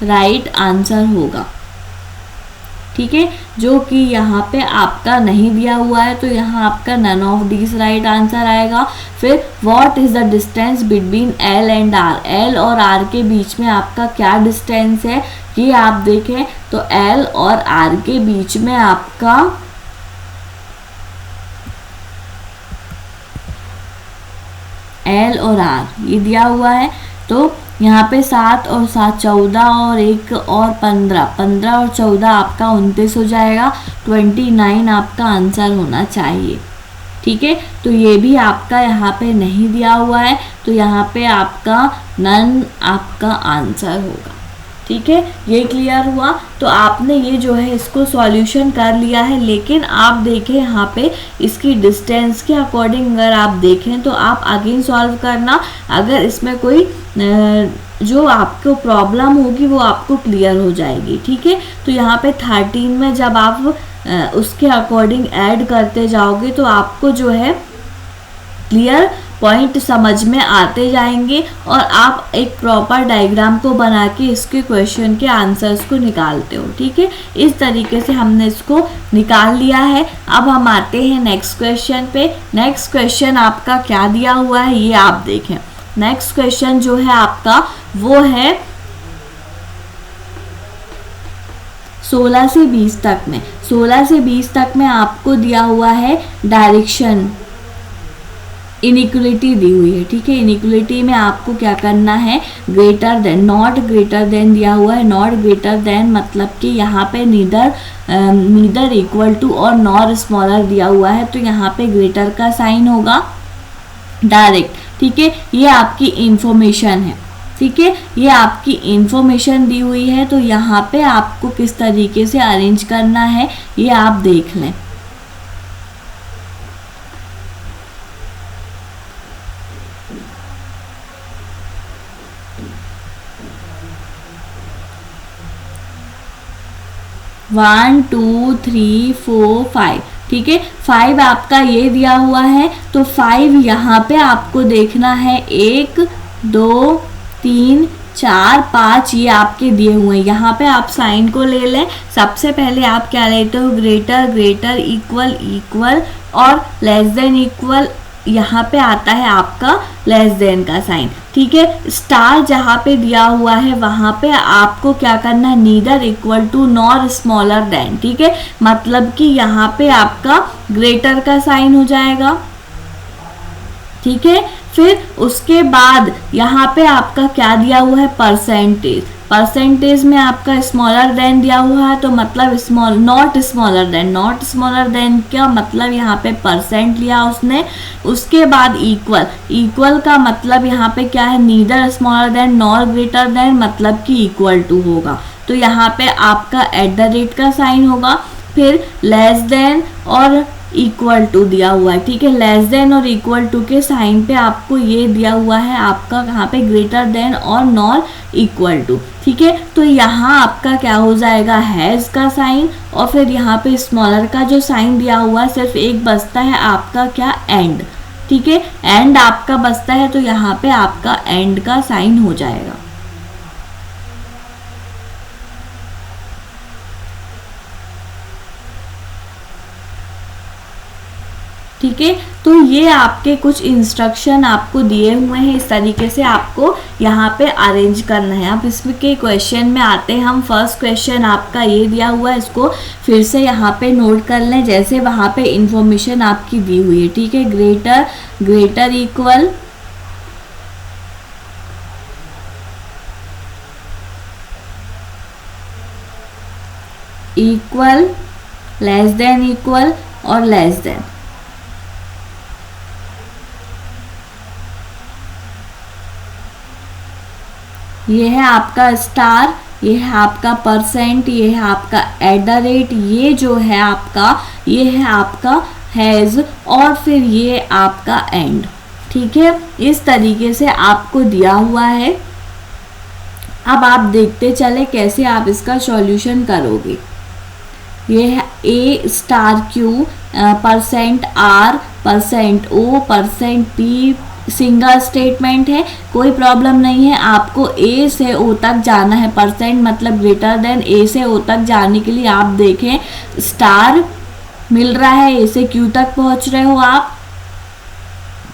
राइट आंसर होगा, ठीक है। जो कि यहाँ पे आपका नहीं दिया हुआ है तो यहाँ आपका none of this right answer आएगा। फिर what is the distance between L and R, L और R के बीच में आपका क्या डिस्टेंस है ये आप देखें तो L और R के बीच में आपका L और R ये दिया हुआ है। तो यहाँ पे 7 और 7 14 और 1 और 15, 15 और 14 आपका 29 हो जाएगा। 29 आपका आंसर होना चाहिए। ठीक है, तो ये भी आपका यहाँ पे नहीं दिया हुआ है, तो यहाँ पे आपका नन आपका आंसर होगा। ठीक है, ये क्लियर हुआ। तो आपने ये जो है इसको सॉल्यूशन कर लिया है, लेकिन आप देखें यहाँ पे इसकी डिस्टेंस के अकॉर्डिंग अगर आप देखें तो आप अगेन सॉल्व करना। अगर इसमें कोई जो आपको प्रॉब्लम होगी वो आपको क्लियर हो जाएगी। ठीक है, तो यहाँ पे 13 में जब आप उसके अकॉर्डिंग ऐड करते जाओगे तो आपको जो है क्लियर पॉइंट समझ में आते जाएंगे और आप एक प्रॉपर डायग्राम को बना के इसके क्वेश्चन के आंसर्स को निकालते हो। ठीक है, इस तरीके से हमने इसको निकाल लिया है। अब हम आते हैं नेक्स्ट क्वेश्चन पे। नेक्स्ट क्वेश्चन आपका क्या दिया हुआ है ये आप देखें। नेक्स्ट क्वेश्चन जो है आपका वो है 16 से 20 तक में। 16 से 20 तक में आपको दिया हुआ है डायरेक्शन इनइक्वलिटी दी हुई है। ठीक है, इनइक्वलिटी में आपको क्या करना है, greater than, not greater than दिया हुआ है। नॉट ग्रेटर देन मतलब कि यहाँ पे नीदर इक्वल टू और नॉर स्मॉलर दिया हुआ है, तो यहाँ पे ग्रेटर का साइन होगा डायरेक्ट। ठीक है, ये आपकी इंफॉर्मेशन है। ठीक है, ये आपकी इंफॉर्मेशन दी हुई है, तो यहाँ पे आपको किस तरीके से अरेंज करना है ये आप देख लें। One two three four five. ठीक है, 5 आपका ये दिया हुआ है, तो 5 यहाँ पे आपको देखना है 1 2 3 4 5 ये आपके दिए हुए हैं। यहाँ पे आप साइन को ले लें। सबसे पहले आप क्या लेते हो, ग्रेटर, ग्रेटर, इक्वल, इक्वल और लेस देन इक्वल। यहाँ पे आता है आपका लेस देन का साइन। ठीक है, स्टार जहाँ पे दिया हुआ है वहाँ पे आपको क्या करना है, neither equal to nor smaller than. ठीक है, मतलब कि यहाँ पे आपका ग्रेटर का साइन हो जाएगा। ठीक है, फिर उसके बाद यहाँ पे आपका क्या दिया हुआ है, परसेंटेज। परसेंटेज में आपका स्मॉलर देन दिया हुआ है, तो मतलब small, not smaller than. Not smaller than क्या मतलब, यहाँ पे परसेंट लिया उसने। उसके बाद इक्वल, इक्वल का मतलब यहाँ पे क्या है, neither smaller than nor greater than, मतलब कि इक्वल टू होगा, तो यहाँ पे आपका एट द रेट का साइन होगा। फिर लेस देन और इक्वल टू दिया हुआ है। ठीक है, लेस देन और इक्वल टू के साइन पे आपको ये दिया हुआ है आपका यहाँ पे ग्रेटर देन और नॉर इक्वल टू। ठीक है, तो यहाँ आपका क्या हो जाएगा, हैज़ का साइन, और फिर यहाँ पे स्मॉलर का जो साइन दिया हुआ है सिर्फ एक बचता है आपका क्या, एंड। ठीक है, एंड आपका बचता है, तो यहाँ पे आपका एंड का साइन हो जाएगा। ठीक है, तो ये आपके कुछ इंस्ट्रक्शन आपको दिए हुए हैं, इस तरीके से आपको यहाँ पे अरेंज करना है। अब इसमें के क्वेश्चन में आते हैं हम। फर्स्ट क्वेश्चन आपका ये दिया हुआ है, इसको फिर से यहाँ पे नोट कर लें जैसे वहाँ पे इंफॉर्मेशन आपकी दी हुई है। ठीक है, greater, greater equal, equal, less than equal और लेस देन। ये है आपका स्टार, ये है आपका परसेंट, ये है आपका एट द रेट, ये जो है आपका, ये है आपका हैज़, और फिर ये आपका एंड। ठीक है, इस तरीके से आपको दिया हुआ है। अब आप देखते चले कैसे आप इसका सॉल्यूशन करोगे। ये है A star Q, percent R, percent O, percent P, single statement है, कोई प्रॉब्लम नहीं है। आपको ए से ओ तक जाना है, परसेंट मतलब ग्रेटर देन, ए से ओ तक जाने के लिए आप देखें स्टार मिल रहा है, ए से क्यू तक पहुंच रहे हो आप।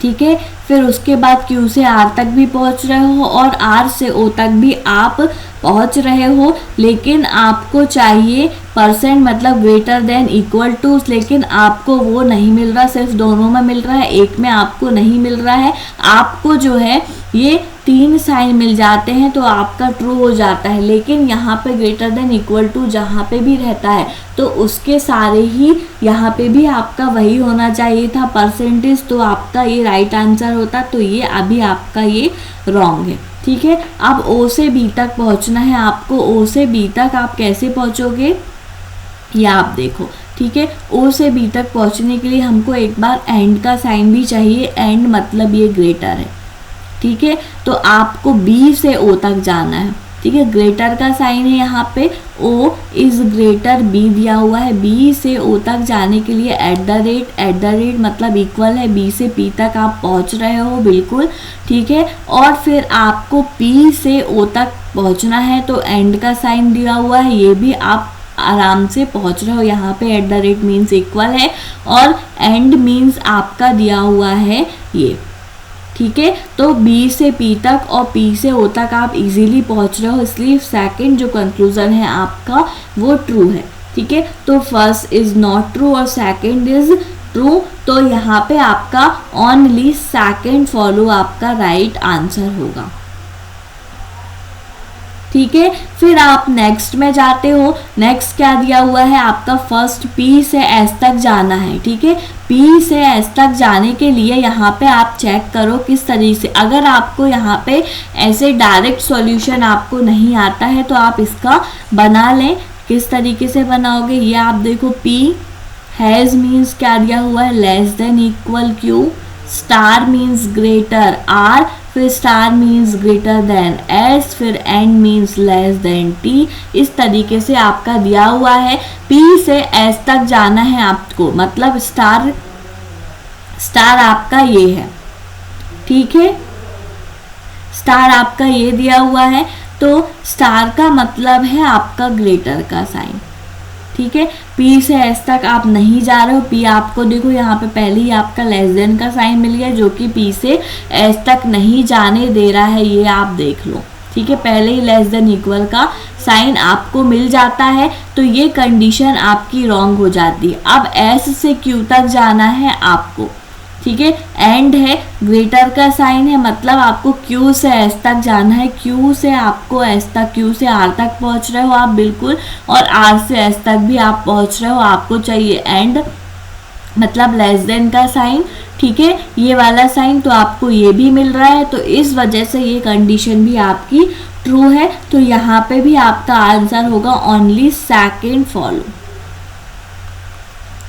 ठीक है। फिर उसके बाद Q से R तक भी पहुंच रहे हो और R से O तक भी आप पहुंच रहे हो, लेकिन आपको चाहिए परसेंट मतलब ग्रेटर देन इक्वल टू, लेकिन आपको वो नहीं मिल रहा, सिर्फ दोनों में मिल रहा है, एक में आपको नहीं मिल रहा है। आपको जो है ये 3 साइन मिल जाते हैं तो आपका ट्रू हो जाता है, लेकिन यहाँ पे ग्रेटर देन इक्वल टू जहाँ पे भी रहता है तो उसके सारे ही यहाँ पे भी आपका वही होना चाहिए था परसेंटेज, तो आपका ये राइट आंसर होता। तो ये अभी आपका ये रॉन्ग है, ठीक है। अब O से B तक पहुँचना है आपको। O से B तक आप कैसे पहुँचोगे ये आप देखो, ठीक है। O से B तक पहुँचने के लिए हमको एक बार एंड का साइन भी चाहिए, एंड मतलब ये ग्रेटर है, ठीक है। तो आपको B से O तक जाना है, ठीक है। ग्रेटर का साइन है यहाँ पे, O इज ग्रेटर B दिया हुआ है। B से O तक जाने के लिए एट द रेट मतलब इक्वल है, B से P तक आप पहुँच रहे हो बिल्कुल, ठीक है। और फिर आपको P से O तक पहुँचना है तो एंड का साइन दिया हुआ है, ये भी आप आराम से पहुँच रहे हो। यहाँ पे eight the rate means equal है और एंड मीन्स आपका दिया हुआ है ये, ठीक है। तो B से P तक और P से O तक आप इजीली पहुंच रहे हो, इसलिए सेकंड जो कंक्लूजन है आपका वो ट्रू है, ठीक है। तो फर्स्ट इज नॉट ट्रू और सेकंड इज ट्रू, तो यहाँ पे आपका ओनली सेकंड फॉलो आपका राइट आंसर होगा, ठीक है। फिर आप नेक्स्ट में जाते हो। नेक्स्ट क्या दिया हुआ है आपका, फर्स्ट P से S तक जाना है, ठीक है। P से S तक जाने के लिए यहाँ पे आप चेक करो किस तरीके से, अगर आपको यहाँ पे ऐसे डायरेक्ट सॉल्यूशन आपको नहीं आता है तो आप इसका बना लें। किस तरीके से बनाओगे ये आप देखो। P हैज़ मीन्स क्या दिया हुआ है, less than equal Q, star means greater R, फिर star means greater than S, फिर and means less than T। इस तरीके से आपका दिया हुआ है। P से S तक जाना है आपको, मतलब स्टार आपका ये है, ठीक है। स्टार आपका ये दिया हुआ है, तो स्टार का मतलब है आपका ग्रेटर का साइन, ठीक है। P से S तक आप नहीं जा रहे हो, P आपको देखो यहाँ पे पहले ही आपका लेस देन का साइन मिल गया जो कि P से S तक नहीं जाने दे रहा है, ये आप देख लो, ठीक है। पहले ही लेस देन इक्वल का साइन आपको मिल जाता है तो ये कंडीशन आपकी रॉन्ग हो जाती है। अब S से Q तक जाना है आपको, ठीक है। एंड है, ग्रेटर का साइन है, मतलब आपको Q से S तक जाना है। Q से आपको S तक, Q से R तक पहुंच रहे हो आप बिल्कुल, और R से S तक भी आप पहुंच रहे हो। आपको चाहिए एंड मतलब लेस देन का साइन, ठीक है, ये वाला साइन, तो आपको ये भी मिल रहा है, तो इस वजह से ये कंडीशन भी आपकी ट्रू है। तो यहाँ पे भी आपका आंसर होगा ओनली सेकेंड फॉलो,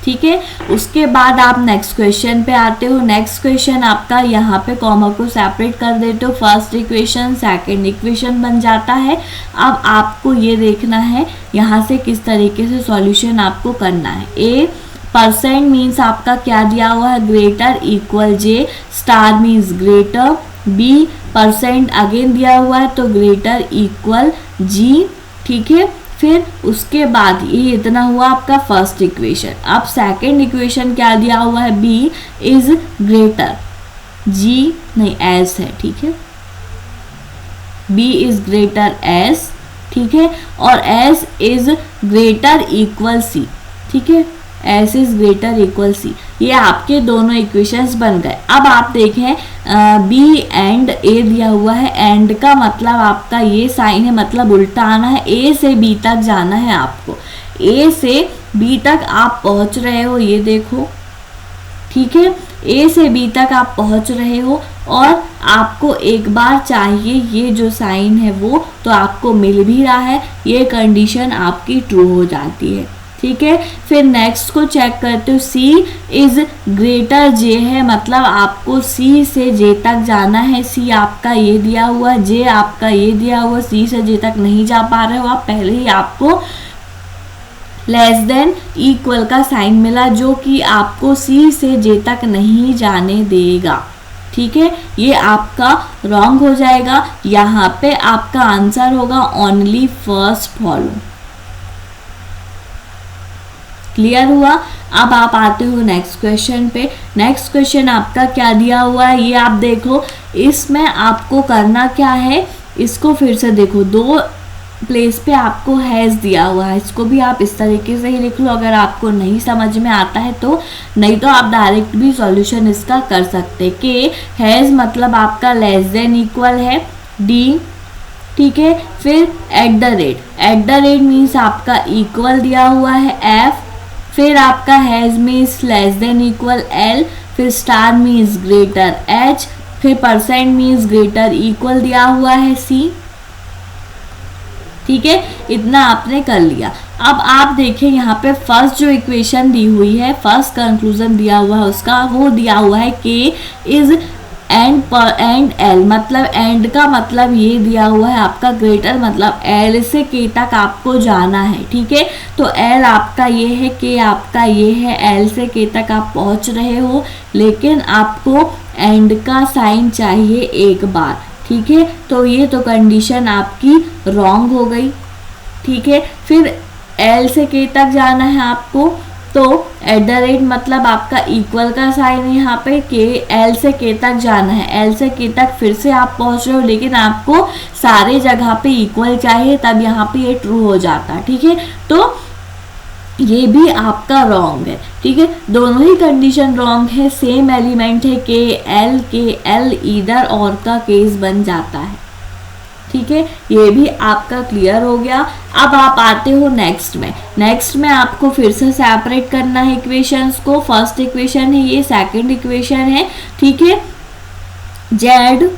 ठीक है। उसके बाद आप नेक्स्ट क्वेश्चन पे आते हो। नेक्स्ट क्वेश्चन आपका यहाँ पे कॉमा को सेपरेट कर देते हो, फर्स्ट इक्वेशन सेकंड इक्वेशन बन जाता है। अब आपको ये देखना है यहाँ से किस तरीके से सॉल्यूशन आपको करना है। ए परसेंट मीन्स आपका क्या दिया हुआ है, greater equal J, star means greater. B percent again दिया हुआ है तो ग्रेटर इक्वल जी, ठीक है। फिर उसके बाद ये इतना हुआ आपका फर्स्ट इक्वेशन। अब सेकंड इक्वेशन क्या दिया हुआ है, बी इज ग्रेटर जी नहीं एस है, ठीक है। बी इज ग्रेटर एस, ठीक है, और S is greater equal C, ठीक है। S is greater equal C, ये आपके दोनों इक्वेशंस बन गए। अब आप देखें बी एंड ए दिया हुआ है, एंड का मतलब आपका ये साइन है, मतलब उल्टा आना है। ए से बी तक जाना है आपको, ए से बी तक आप पहुंच रहे हो, ये देखो, ठीक है। ए से बी तक आप पहुंच रहे हो और आपको एक बार चाहिए ये जो साइन है वो, तो आपको मिल भी रहा है, ये कंडीशन आपकी ट्रू हो जाती है, ठीक है। फिर नेक्स्ट को चेक करते हो, C इज ग्रेटर J है, मतलब आपको C से J तक जाना है। C आपका ये दिया हुआ, J आपका ये दिया हुआ, C से J तक नहीं जा पा रहे हो आप, पहले ही आपको लेस देन इक्वल का साइन मिला जो कि आपको C से J तक नहीं जाने देगा, ठीक है। ये आपका रॉन्ग हो जाएगा। यहाँ पे आपका आंसर होगा ओनली फर्स्ट फॉलो, क्लियर हुआ। अब आप आते हो नेक्स्ट क्वेश्चन पे। नेक्स्ट क्वेश्चन आपका क्या दिया हुआ है ये आप देखो। इसमें आपको करना क्या है, इसको फिर से देखो, दो प्लेस पे आपको हैज़ दिया हुआ है, इसको भी आप इस तरीके से ही लिख लो अगर आपको नहीं समझ में आता है तो, नहीं तो आप डायरेक्ट भी सॉल्यूशन इसका कर सकते। कि हैज़ मतलब आपका लेस देन इक्वल है डी, ठीक है। फिर एट द रेट मीन्स आपका इक्वल दिया हुआ है एफ, फिर आपका has means less than equal L, फिर स्टार मीन्स ग्रेटर एच, फिर परसेंट मीन्स ग्रेटर इक्वल दिया हुआ है सी, ठीक है। इतना आपने कर लिया। अब आप देखें यहाँ पे फर्स्ट जो इक्वेशन दी हुई है, फर्स्ट कंक्लूजन दिया हुआ है उसका, वो दिया हुआ है के इज एंड एल, मतलब एंड का मतलब ये दिया हुआ है आपका ग्रेटर, मतलब एल से के तक आपको जाना है, ठीक है। तो एल आपका ये है, के आपका ये है, एल से के तक आप पहुंच रहे हो, लेकिन आपको एंड का साइन चाहिए एक बार, ठीक है। तो ये तो कंडीशन आपकी रॉन्ग हो गई, ठीक है। फिर एल से के तक जाना है आपको, तो एट द रेट मतलब आपका इक्वल का साइन है यहाँ पे, के एल से के तक जाना है, एल से के तक फिर से आप पहुँच रहे हो, लेकिन आपको सारे जगह पे इक्वल चाहिए, तब यहाँ पे ये ट्रू हो जाता, ठीक है। तो ये भी आपका रॉन्ग है, ठीक है। दोनों ही कंडीशन रॉन्ग है, सेम एलिमेंट है, के एल ईदर और का केस बन जाता है, ठीक है। ये भी आपका क्लियर हो गया। अब आप आते हो नेक्स्ट में। नेक्स्ट में आपको फिर से सेपरेट करना है इक्वेशंस को। फर्स्ट इक्वेशन है ये, सेकंड इक्वेशन है, ठीक है। जेड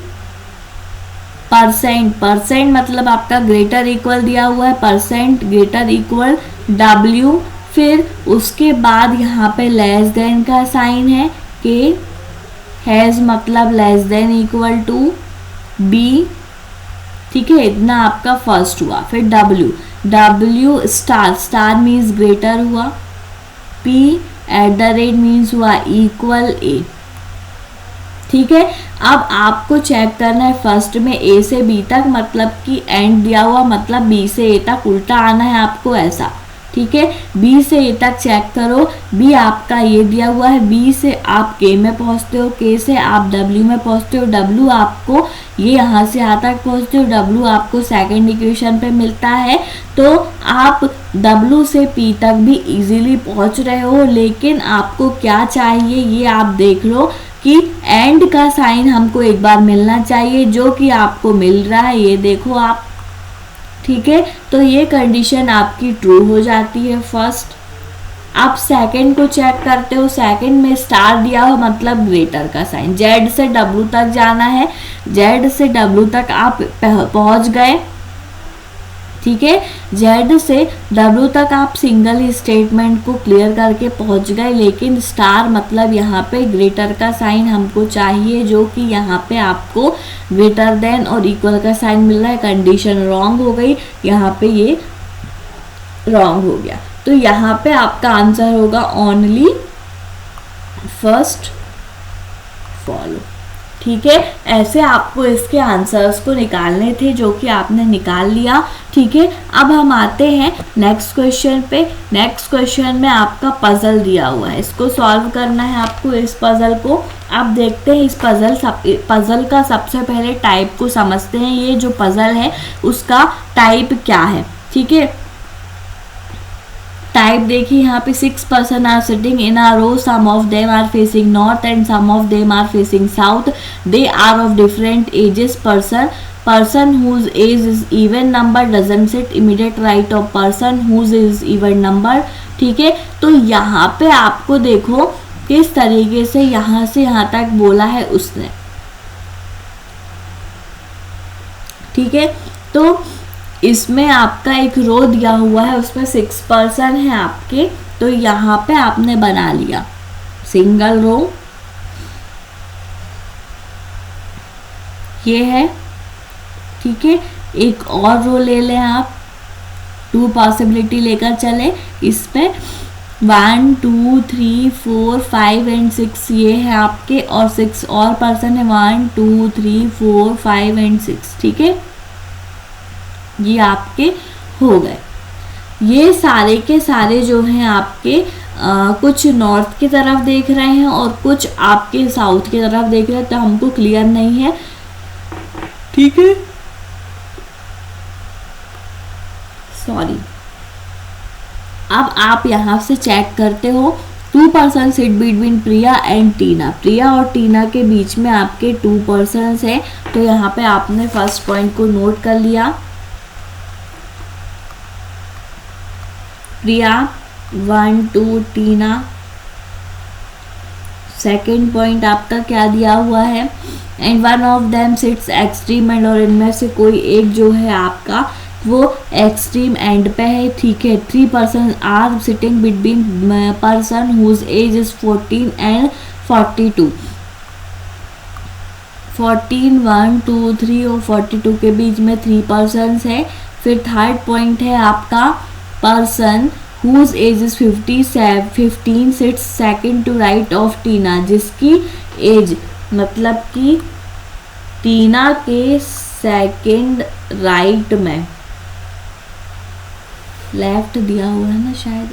परसेंट मतलब आपका ग्रेटर इक्वल दिया हुआ है, परसेंट ग्रेटर इक्वल डब्ल्यू, फिर उसके बाद यहाँ पे लेस देन का साइन है, के हैज़ मतलब less than equal to B, ठीक है। इतना आपका फर्स्ट हुआ। फिर डब्ल्यू स्टार मीन्स ग्रेटर हुआ, P at the rate means हुआ इक्वल ए, ठीक है। अब आपको चेक करना है फर्स्ट में ए से बी तक, मतलब कि एंड दिया हुआ, मतलब बी से ए तक उल्टा आना है आपको ऐसा, ठीक है। बी से ए तक चेक करो, बी आपका ये दिया हुआ है, बी से आप के में पहुंचते हो, के से आप डब्ल्यू में पहुंचते हो, डब्ल्यू आपको ये यहाँ से यहाँ तक पहुंचते हो, डब्ल्यू आपको सेकंड इक्वेशन पे मिलता है, तो आप डब्ल्यू से पी तक भी इजीली पहुंच रहे हो। लेकिन आपको क्या चाहिए ये आप देख लो कि एंड का साइन हमको एक बार मिलना चाहिए, जो कि आपको मिल रहा है, ये देखो आप, ठीक है। तो ये कंडीशन आपकी ट्रू हो जाती है फर्स्ट। आप सेकंड को चेक करते हो, सेकंड में स्टार दिया हो मतलब ग्रेटर का साइन, जेड से डब्ल्यू तक जाना है, जेड से डब्ल्यू तक आप पहुंच गए, ठीक है। जेड से डब्ल्यू तक आप सिंगल ही स्टेटमेंट को क्लियर करके पहुंच गए, लेकिन स्टार मतलब यहाँ पे ग्रेटर का साइन हमको चाहिए, जो कि यहाँ पे आपको ग्रेटर देन और इक्वल का साइन मिल रहा है। कंडीशन रॉन्ग हो गई, यहाँ पे ये रॉन्ग हो गया। तो यहाँ पे आपका आंसर होगा ओनली फर्स्ट फॉलो, ठीक है। ऐसे आपको इसके आंसर्स को निकालने थे, जो कि आपने निकाल लिया, ठीक है। अब हम आते हैं नेक्स्ट क्वेश्चन पे। नेक्स्ट क्वेश्चन में आपका पजल दिया हुआ है, इसको सॉल्व करना है आपको। इस पजल को आप देखते हैं, इस पजल का सबसे पहले टाइप को समझते हैं। ये जो पजल है उसका टाइप क्या है, ठीक है। टाइप देखिए यहाँ पे 6 person are sitting in a row, some of them are facing north and some of them are facing south, they are of different ages. person whose age is even number doesn't sit immediate right of person whose is even number, ठीक है। तो यहाँ पे आपको देखो किस तरीके से यहाँ से यहाँ तक बोला है उसने, ठीक है। तो इसमें आपका एक रो दिया हुआ है, उसमें 6 पर्सन है आपके, तो यहाँ पे आपने बना लिया सिंगल रो, ये है, ठीक है। एक और रो ले लें आप, 2 पॉसिबिलिटी लेकर चले, इसमें 1 2 3 4 5 एंड 6 ये है आपके, और 6 और पर्सन है, 1 2 3 4 5 एंड 6, ठीक है। ये आपके हो गए। ये सारे के सारे जो हैं आपके कुछ नॉर्थ की तरफ देख रहे हैं और कुछ आपके साउथ की तरफ देख रहे हैं, तो हमको क्लियर नहीं है, ठीक है, सॉरी। अब आप यहाँ से चेक करते हो 2 person sit between Priya and Tina, Priya और टीना के बीच में आपके 2 पर्सन्स है। तो यहाँ पे आपने फर्स्ट पॉइंट को नोट कर लिया, प्रिया 1 2 टीना। सेकेंड पॉइंट आपका क्या दिया हुआ है, and one of them sits extreme end, और इनमें से कोई एक जो है आपका वो एक्सट्रीम एंड पे है, ठीक है। 3 person are sitting between person whose age is 14 and 42, 14 1 2 3 और 42 के बीच में 3 पर्सन है। फिर थर्ड पॉइंट है आपका person whose age is 15 sits second to right of Tina, जिसकी एज मतलब कि टीना के सेकेंड राइट में, लेफ्ट दिया हुआ है ना शायद,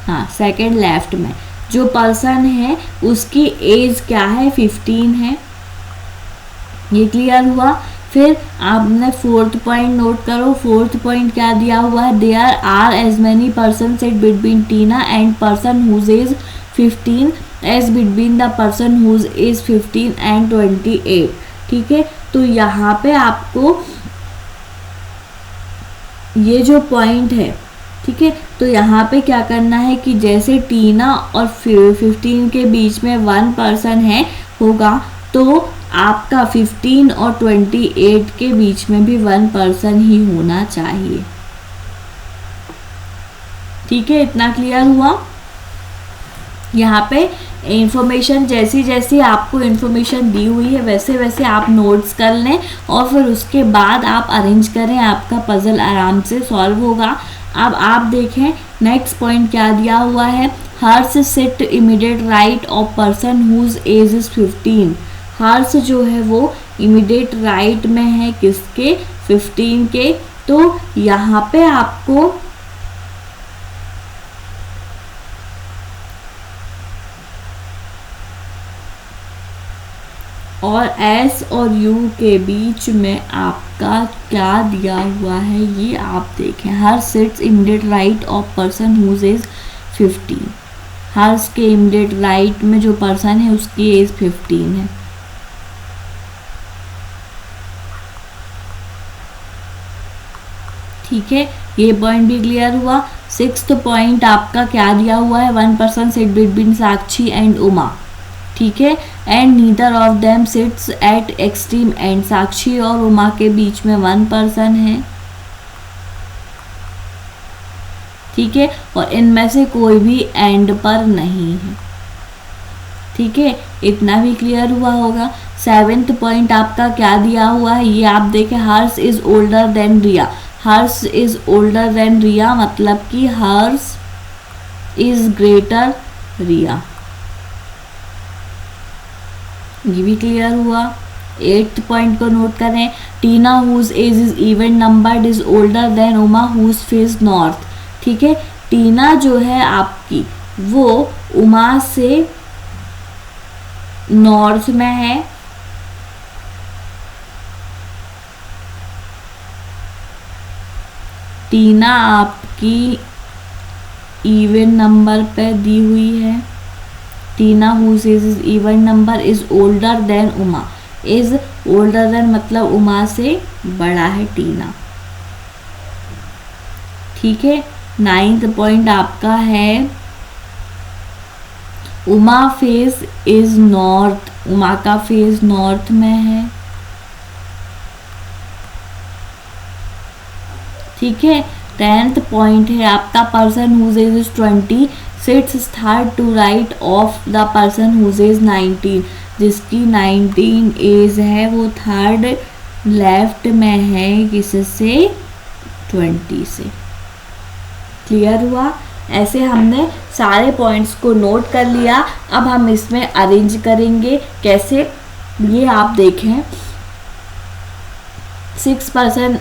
हाँ सेकेंड लेफ्ट में जो पर्सन है उसकी एज क्या है, 15 है। ये क्लियर हुआ। फिर आपने फोर्थ पॉइंट नोट करो, फोर्थ पॉइंट क्या दिया हुआ है, there are as many person set between Tina and person whose age 15 as between the person whose age 15 and 28, ठीक है। तो यहाँ पे आपको ये जो पॉइंट है, ठीक है, तो यहाँ पे क्या करना है कि जैसे टीना और 15 के बीच में 1 पर्सन है होगा, तो आपका 15 और 28 के बीच में भी 1 पर्सन ही होना चाहिए, ठीक है। इतना क्लियर हुआ। यहाँ पे इंफॉर्मेशन जैसी जैसी आपको इंफॉर्मेशन दी हुई है वैसे वैसे आप नोट्स कर लें और फिर उसके बाद आप अरेंज करें, आपका पजल आराम से सॉल्व होगा। अब आप देखें नेक्स्ट पॉइंट क्या दिया हुआ है, Harsh sit immediate right of person whose age is 15, Harsh जो है वो इमीडिएट राइट में है किसके, 15 के। तो यहाँ पे आपको और एस और यू के बीच में आपका क्या दिया हुआ है ये आप देखें, हर sits immediate right of person whose age 15, Harsh के इमीडिएट राइट में जो पर्सन है उसकी एज 15 है, ठीक है। ये पॉइंट भी क्लियर हुआ। सिक्स्थ पॉइंट आपका क्या दिया हुआ है, 1 person sit between Sakshi and Uma, ठीक है, and neither of them sits at extreme end, Sakshi और उमा के बीच में 1 पर्सन है, ठीक है, और इनमें से कोई भी एंड पर नहीं है, ठीक है। इतना भी क्लियर हुआ होगा। 7th पॉइंट आपका क्या दिया हुआ है ये आप देखें, Harsh is older than Riya, Harsh is older than Riya मतलब कि हर्ष इज ग्रेटर रिया, ये भी क्लियर हुआ। 8th पॉइंट को नोट करें, Tina whose age is even numbered is older than Uma whose face north, ठीक है। टीना जो है आपकी वो उमा से नॉर्थ में है, टीना आपकी इवन नंबर पे दी हुई है, Tina whose age is even number is older than Uma, is older than मतलब उमा से बड़ा है टीना, ठीक है। 9th पॉइंट आपका है Uma face is north, Uma का फेस नॉर्थ में है, ठीक है। 10th पॉइंट है आपका person whose age is 20 sits third to right of the person whose age 19, जिसकी 19 एज है वो थर्ड लेफ्ट में है किससे, 20 से, क्लियर हुआ। ऐसे हमने सारे पॉइंट्स को नोट कर लिया। अब हम इसमें अरेंज करेंगे कैसे, ये आप देखें 6 पर्सन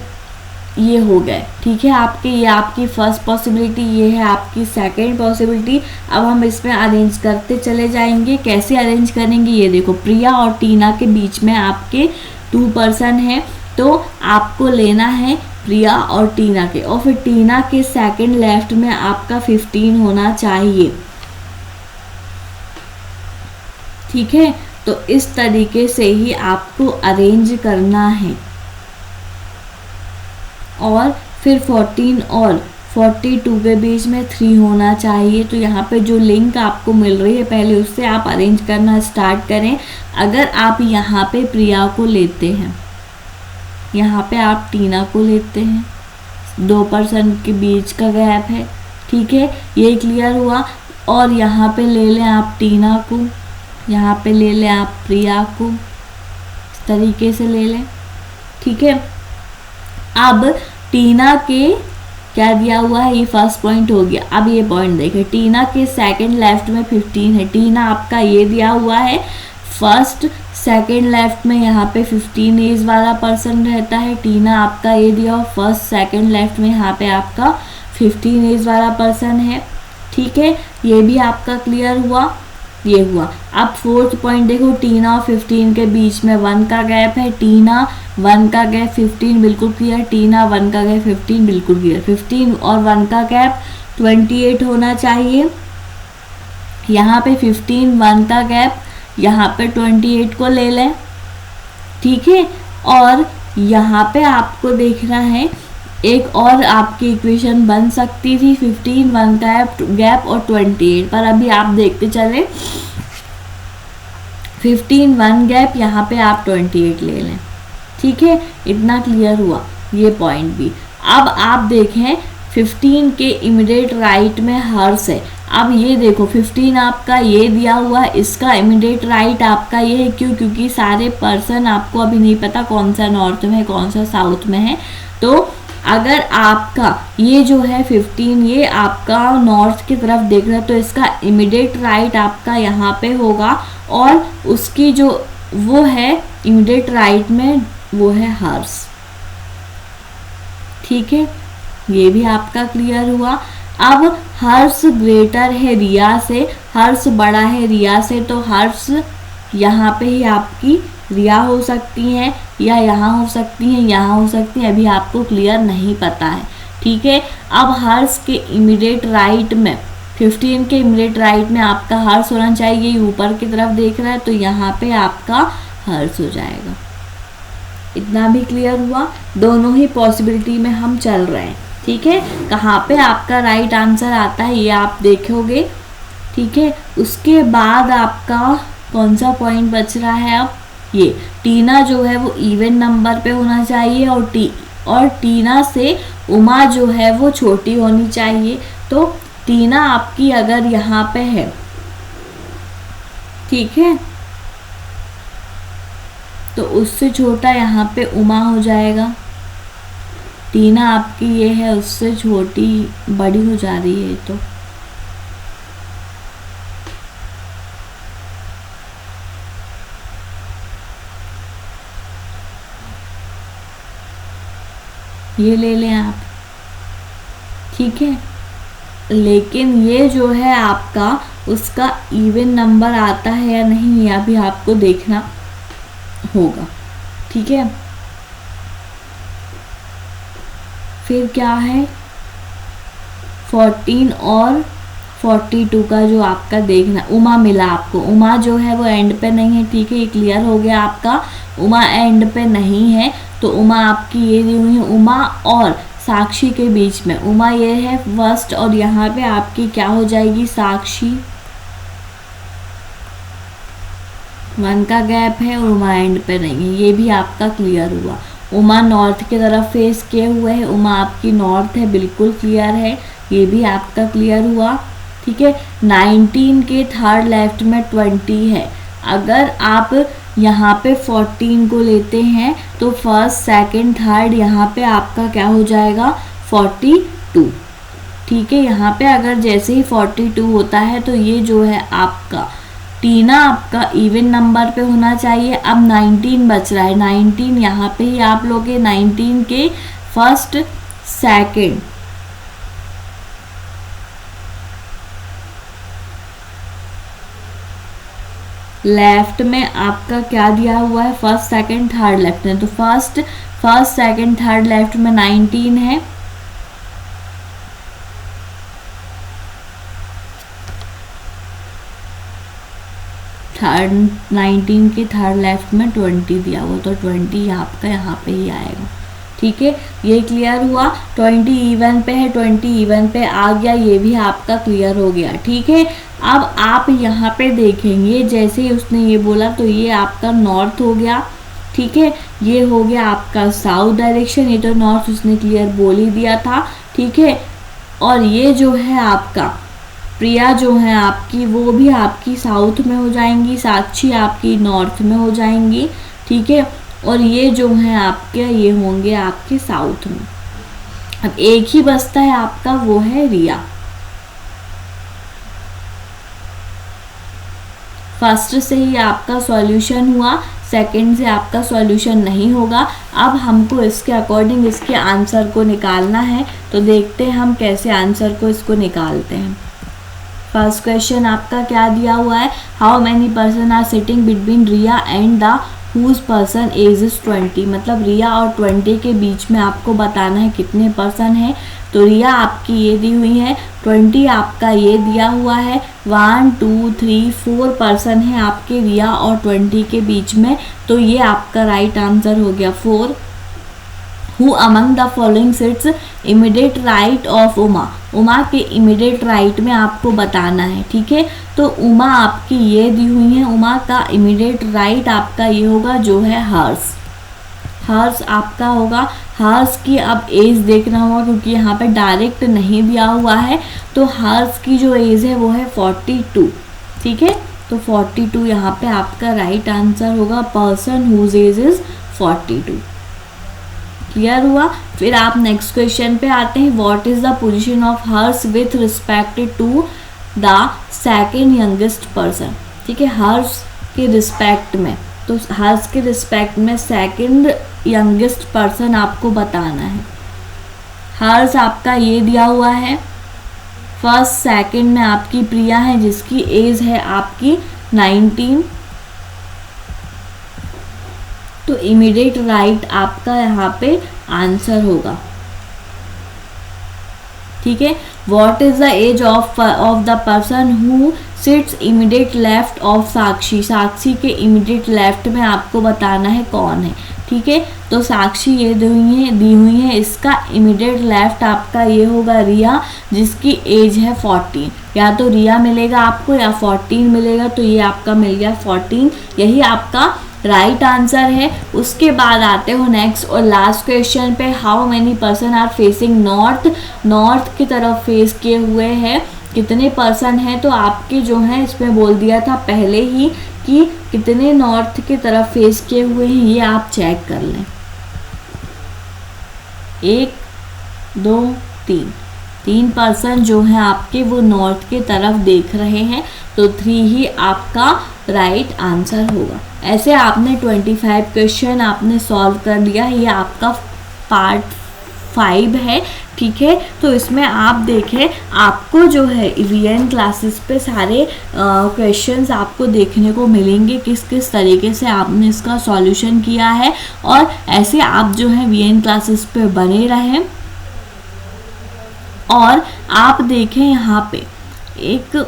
ये हो गए, ठीक है आपके, ये आपकी फर्स्ट पॉसिबिलिटी, ये है आपकी सेकंड पॉसिबिलिटी। अब हम इसमें अरेंज करते चले जाएंगे। कैसे अरेंज करेंगे, ये देखो प्रिया और टीना के बीच में आपके 2 पर्सन हैं, तो आपको लेना है प्रिया और टीना के, और फिर टीना के सेकंड लेफ्ट में आपका 15 होना चाहिए, ठीक है। तो इस तरीके से ही आपको अरेंज करना है। और फिर 14 और 42 के बीच में 3 होना चाहिए। तो यहाँ पे जो लिंक आपको मिल रही है पहले उससे आप अरेंज करना स्टार्ट करें। अगर आप यहाँ पे प्रिया को लेते हैं, यहाँ पे आप टीना को लेते हैं, 2 पर्सन के बीच का गैप है, ठीक है, ये क्लियर हुआ। और यहाँ पे ले लें आप टीना को, यहाँ पे ले लें आप प्रिया को, इस तरीके से ले लें, ठीक है। अब टीना के क्या दिया हुआ है, ये फर्स्ट पॉइंट हो गया। अब ये पॉइंट देखें, टीना के सेकंड लेफ्ट में 15 है, टीना आपका ये दिया हुआ है फर्स्ट, सेकंड लेफ्ट में यहाँ पे 15 एज वाला पर्सन रहता है। टीना आपका ये दिया हुआ फर्स्ट, सेकंड लेफ्ट में यहाँ पे आपका 15 एज वाला पर्सन है, ठीक है। ये भी आपका क्लियर हुआ, ये हुआ। अब फोर्थ पॉइंट देखो, टीना और 15 के बीच में 1 का गैप है, टीना 1 का गैप 15 बिल्कुल क्लियर, टीना 1 का गैप 15 बिल्कुल क्लियर, 15 और 1 का गैप 28 होना चाहिए। यहाँ पे 15 1 का गैप, यहाँ पे 28 को ले लें, ठीक है। और यहाँ पे आपको देखना है एक और आपकी इक्वेशन बन सकती थी 15 1 का गैप और 28, पर अभी आप देखते चले 15 1 गैप, यहाँ पे आप 28 ले लें, ठीक है। इतना क्लियर हुआ ये पॉइंट भी। अब आप देखें 15 के इमीडिएट राइट में हर्ष है। अब ये देखो 15 आपका ये दिया हुआ है, इसका इमीडिएट राइट आपका ये है, क्यों, क्योंकि सारे पर्सन आपको अभी नहीं पता कौन सा नॉर्थ में है कौन सा साउथ में है। तो अगर आपका ये जो है 15 ये आपका नॉर्थ की तरफ देख रहा है, तो इसका इमीडिएट राइट आपका यहाँ पे होगा, और उसकी जो वो है इमीडिएट राइट में वो है हर्ष, ठीक है। ये भी आपका क्लियर हुआ। अब हर्ष ग्रेटर है रिया से, हर्ष बड़ा है रिया से, तो हर्ष यहाँ पे ही आपकी रिया हो सकती हैं, या यहाँ हो सकती हैं, यहाँ हो सकती हैं, अभी आपको क्लियर नहीं पता है, ठीक है। अब हर्ष के इमीडिएट राइट में 15 के इमीडिएट राइट में आपका हर्ष होना चाहिए, ये ऊपर की तरफ देख रहा है, तो यहाँ पे आपका हर्ष हो जाएगा। इतना भी क्लियर हुआ। दोनों ही पॉसिबिलिटी में हम चल रहे हैं, ठीक है। कहाँ पे आपका राइट आंसर आता है ये आप देखोगे, ठीक है। उसके बाद आपका कौन सा पॉइंट बच रहा है, अब ये टीना जो है वो इवन नंबर पे होना चाहिए, और टीना से उमा जो है वो छोटी होनी चाहिए। तो टीना आपकी अगर यहाँ पे है, ठीक है, तो उससे छोटा यहाँ पे उमा हो जाएगा। टीना आपकी ये है, उससे छोटी बड़ी हो जा रही है, तो ये ले लें आप, ठीक है। लेकिन ये जो है आपका उसका इवन नंबर आता है या नहीं, ये अभी आपको देखना होगा, ठीक है। फिर क्या है 14 और 42 का जो आपका देखना, उमा मिला आपको, उमा जो है वो एंड पे नहीं है, ठीक है, ये क्लियर हो गया आपका। उमा एंड पे नहीं है, तो उमा आपकी ये दी हुई है, उमा और साक्षी के बीच में उमा ये है फर्स्ट, और यहाँ पे आपकी क्या हो जाएगी साक्षी, 1 का गैप है, और उमा एंड पे नहीं है, ये भी आपका क्लियर हुआ। उमा नॉर्थ की तरफ फेस किए हुए है, उमा आपकी नॉर्थ है, बिल्कुल क्लियर है, ये भी आपका क्लियर हुआ, ठीक है। 19 के थर्ड लेफ्ट में 20 है। अगर आप यहाँ पे 14 को लेते हैं तो फर्स्ट सेकंड थर्ड यहाँ पे आपका क्या हो जाएगा 42, ठीक है। यहाँ पे अगर जैसे ही 42 होता है तो ये जो है आपका टीना आपका इवन नंबर पे होना चाहिए। अब 19 बच रहा है, 19 यहाँ पे ही आप लोगे, 19 के फर्स्ट सेकंड, लेफ्ट में आपका क्या दिया हुआ है, फर्स्ट सेकंड थर्ड लेफ्ट में, तो फर्स्ट सेकंड थर्ड लेफ्ट में 19 है, थर्ड 19 के थर्ड लेफ्ट में 20 दिया हुआ, तो 20 आपका यहाँ पे ही आएगा। ठीक है, ये क्लियर हुआ। 20 इवन पे है, 20 इवन पे आ गया, ये भी आपका क्लियर हो गया। ठीक है, अब आप यहाँ पे देखेंगे जैसे ही उसने ये बोला तो ये आपका नॉर्थ हो गया। ठीक है, ये हो गया आपका साउथ डायरेक्शन, ये तो नॉर्थ उसने क्लियर बोल ही दिया था। ठीक है, और ये जो है आपका प्रिया जो है आपकी, वो भी आपकी साउथ में हो जाएंगी, साक्षी आपकी नॉर्थ में हो जाएंगी। ठीक है, और ये जो है आपके, ये होंगे आपके साउथ में। अब एक ही बचता है आपका, वो है रिया। फर्स्ट से ही आपका सॉल्यूशन हुआ, सेकंड से आपका सॉल्यूशन नहीं होगा। अब हमको इसके अकॉर्डिंग इसके आंसर को निकालना है, तो देखते हैं हम कैसे आंसर को इसको निकालते हैं। फर्स्ट क्वेश्चन आपका क्या दिया हुआ है, how many person are sitting between Riya and the whose person age is 20, मतलब रिया और 20 के बीच में आपको बताना है कितने पर्सन है। तो रिया आपकी ये दी हुई है, 20 आपका ये दिया हुआ है, 1 2 3 4 पर्सन है आपके रिया और 20 के बीच में, तो ये आपका राइट आंसर हो गया 4। Who among the following seats immediate right of Uma, Uma के इमीडिएट राइट में आपको बताना है। ठीक है, तो उमा आपकी ये दी हुई है, उमा का इमीडिएट राइट आपका ये होगा जो है हर्ष, हर्ष आपका होगा। हर्ष की अब एज देखना होगा क्योंकि यहाँ पे डायरेक्ट नहीं दिया हुआ है, तो हर्ष की जो एज है वो है 42। ठीक है, तो 42 यहाँ पे आपका राइट आंसर होगा, person whose age is 42। Clear हुआ। फिर आप नेक्स्ट क्वेश्चन पे आते हैं, what is the position of Harsh with respect to the second youngest person. ठीक है, हर्ष के रिस्पेक्ट में, तो हर्ष के रिस्पेक्ट में सेकेंड यंगेस्ट पर्सन आपको बताना है। हर्ष आपका ये दिया हुआ है, फर्स्ट सेकेंड में आपकी प्रिया है जिसकी एज है आपकी 19, तो इमीडिएट राइट आपका यहाँ पे आंसर होगा। ठीक है, what is the age of the person who sits immediate left of Sakshi, Sakshi के इमीडिएट लेफ्ट में आपको बताना है कौन है। ठीक है, तो साक्षी ये दी हुई है, इसका इमीडिएट लेफ्ट आपका ये होगा रिया जिसकी एज है 14, या तो रिया मिलेगा आपको या 14 मिलेगा, तो ये आपका मिल गया 14, यही आपका राइट आंसर है। उसके बाद आते हो नेक्स्ट और लास्ट क्वेश्चन पे, how many person are facing north, north की तरफ फेस किए हुए हैं कितने पर्सन हैं, तो आपके जो है इसमें बोल दिया था पहले ही कि कितने नॉर्थ की तरफ फेस किए हुए हैं, ये आप चेक कर लें। 1 2 3, 3 पर्सन जो है आपके वो नॉर्थ की तरफ देख रहे हैं, तो 3 ही आपका राइट आंसर होगा। ऐसे आपने 25 क्वेश्चन आपने सॉल्व कर लिया, ये आपका पार्ट 5 है। ठीक है, तो इसमें आप देखें आपको जो है वीएन क्लासेस पे सारे क्वेश्चंस आपको देखने को मिलेंगे, किस किस तरीके से आपने इसका सॉल्यूशन किया है, और ऐसे आप जो है वीएन क्लासेस पे बने रहें। और आप देखें यहाँ पे एक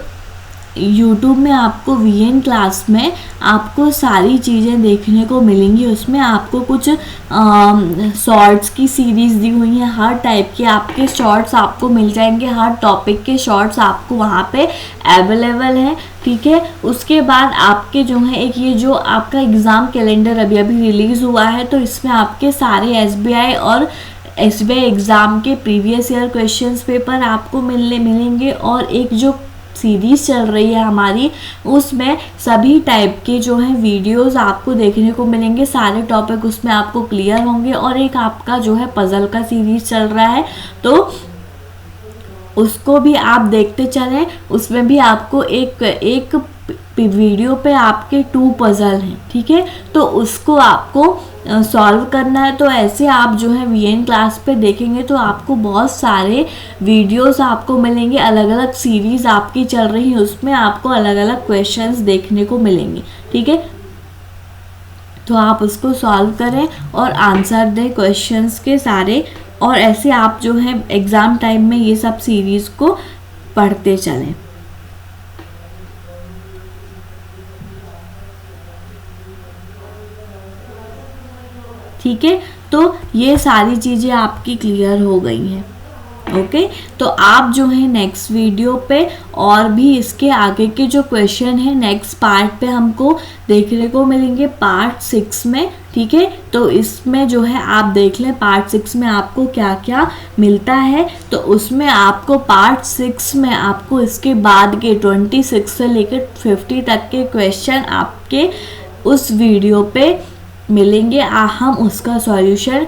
YouTube में आपको वीएन क्लास में आपको सारी चीज़ें देखने को मिलेंगी, उसमें आपको कुछ शॉर्ट्स की सीरीज़ दी हुई है, हर टाइप के आपके शॉर्ट्स आपको मिल जाएंगे, हर टॉपिक के शॉर्ट्स आपको वहाँ पे अवेलेबल हैं। ठीक है, उसके बाद आपके जो है एक ये जो आपका एग्ज़ाम कैलेंडर अभी अभी रिलीज़ हुआ है, तो इसमें आपके सारे एसबीआई और एसबीआई एग्ज़ाम के प्रीवियस ईयर क्वेश्चंस पेपर आपको मिलेंगे, और एक जो सीरीज़ चल रही है हमारी उसमें सभी टाइप के जो है वीडियोस आपको देखने को मिलेंगे, सारे टॉपिक उसमें आपको क्लियर होंगे। और एक आपका जो है पज़ल का सीरीज़ चल रहा है, तो उसको भी आप देखते चलें, उसमें भी आपको एक वीडियो पे आपके 2 पज़ल हैं। ठीक है, तो उसको आपको सॉल्व करना है तो ऐसे आप जो है वीएन क्लास पे देखेंगे तो आपको बहुत सारे वीडियोस आपको मिलेंगे, अलग अलग सीरीज आपकी चल रही है, उसमें आपको अलग अलग क्वेश्चंस देखने को मिलेंगे। ठीक है, तो आप उसको सॉल्व करें और आंसर दें क्वेश्चंस के सारे, और ऐसे आप जो है एग्ज़ाम टाइम में ये सब सीरीज़ को पढ़ते चलें। ठीक है, तो ये सारी चीज़ें आपकी क्लियर हो गई हैं। ओके, तो आप जो है नेक्स्ट वीडियो पे और भी इसके आगे के जो क्वेश्चन है नेक्स्ट पार्ट पे हमको देखने को मिलेंगे पार्ट 6 में। ठीक है, तो इसमें जो है आप देख लें पार्ट 6 में आपको क्या क्या मिलता है। तो उसमें आपको पार्ट 6 में आपको इसके बाद के 26 से लेकर 50 तक के क्वेश्चन आपके उस वीडियो पे मिलेंगे। हम उसका सॉल्यूशन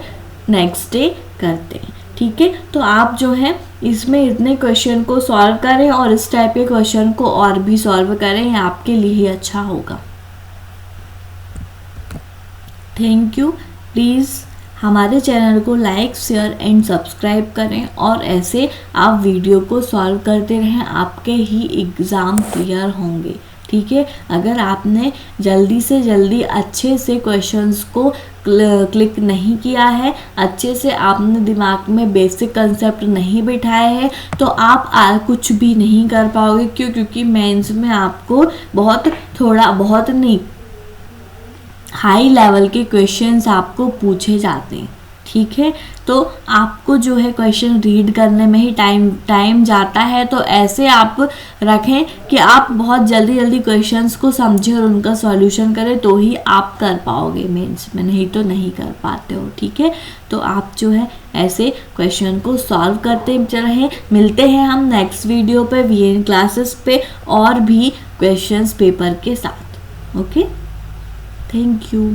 नेक्स्ट डे करते हैं। ठीक है, तो आप जो है इसमें इतने क्वेश्चन को सॉल्व करें और इस टाइप के क्वेश्चन को और भी सॉल्व करें, ये आपके लिए ही अच्छा होगा। Thank you. प्लीज़ हमारे चैनल को लाइक शेयर एंड सब्सक्राइब करें और ऐसे आप वीडियो को सॉल्व करते रहें, आपके ही एग्ज़ाम क्लियर होंगे। ठीक है, अगर आपने जल्दी से जल्दी अच्छे से क्वेश्चंस को क्लिक नहीं किया है, अच्छे से आपने दिमाग में बेसिक कंसेप्ट नहीं बिठाए हैं, तो आप कुछ भी नहीं कर पाओगे। क्यों? क्योंकि मेंस में आपको बहुत नहीं हाई लेवल के क्वेश्चंस आपको पूछे जाते हैं। ठीक है, तो आपको जो है क्वेश्चन रीड करने में ही टाइम जाता है, तो ऐसे आप रखें कि आप बहुत जल्दी क्वेश्चंस को समझें और उनका सॉल्यूशन करें, तो ही आप कर पाओगे मेंस में, नहीं तो नहीं कर पाते हो। ठीक है, तो आप जो है ऐसे क्वेश्चन को सॉल्व करते रहें। मिलते हैं हम नेक्स्ट वीडियो पे वीएन क्लासेस पे और भी क्वेश्चंस पेपर के साथ। Okay, thank you.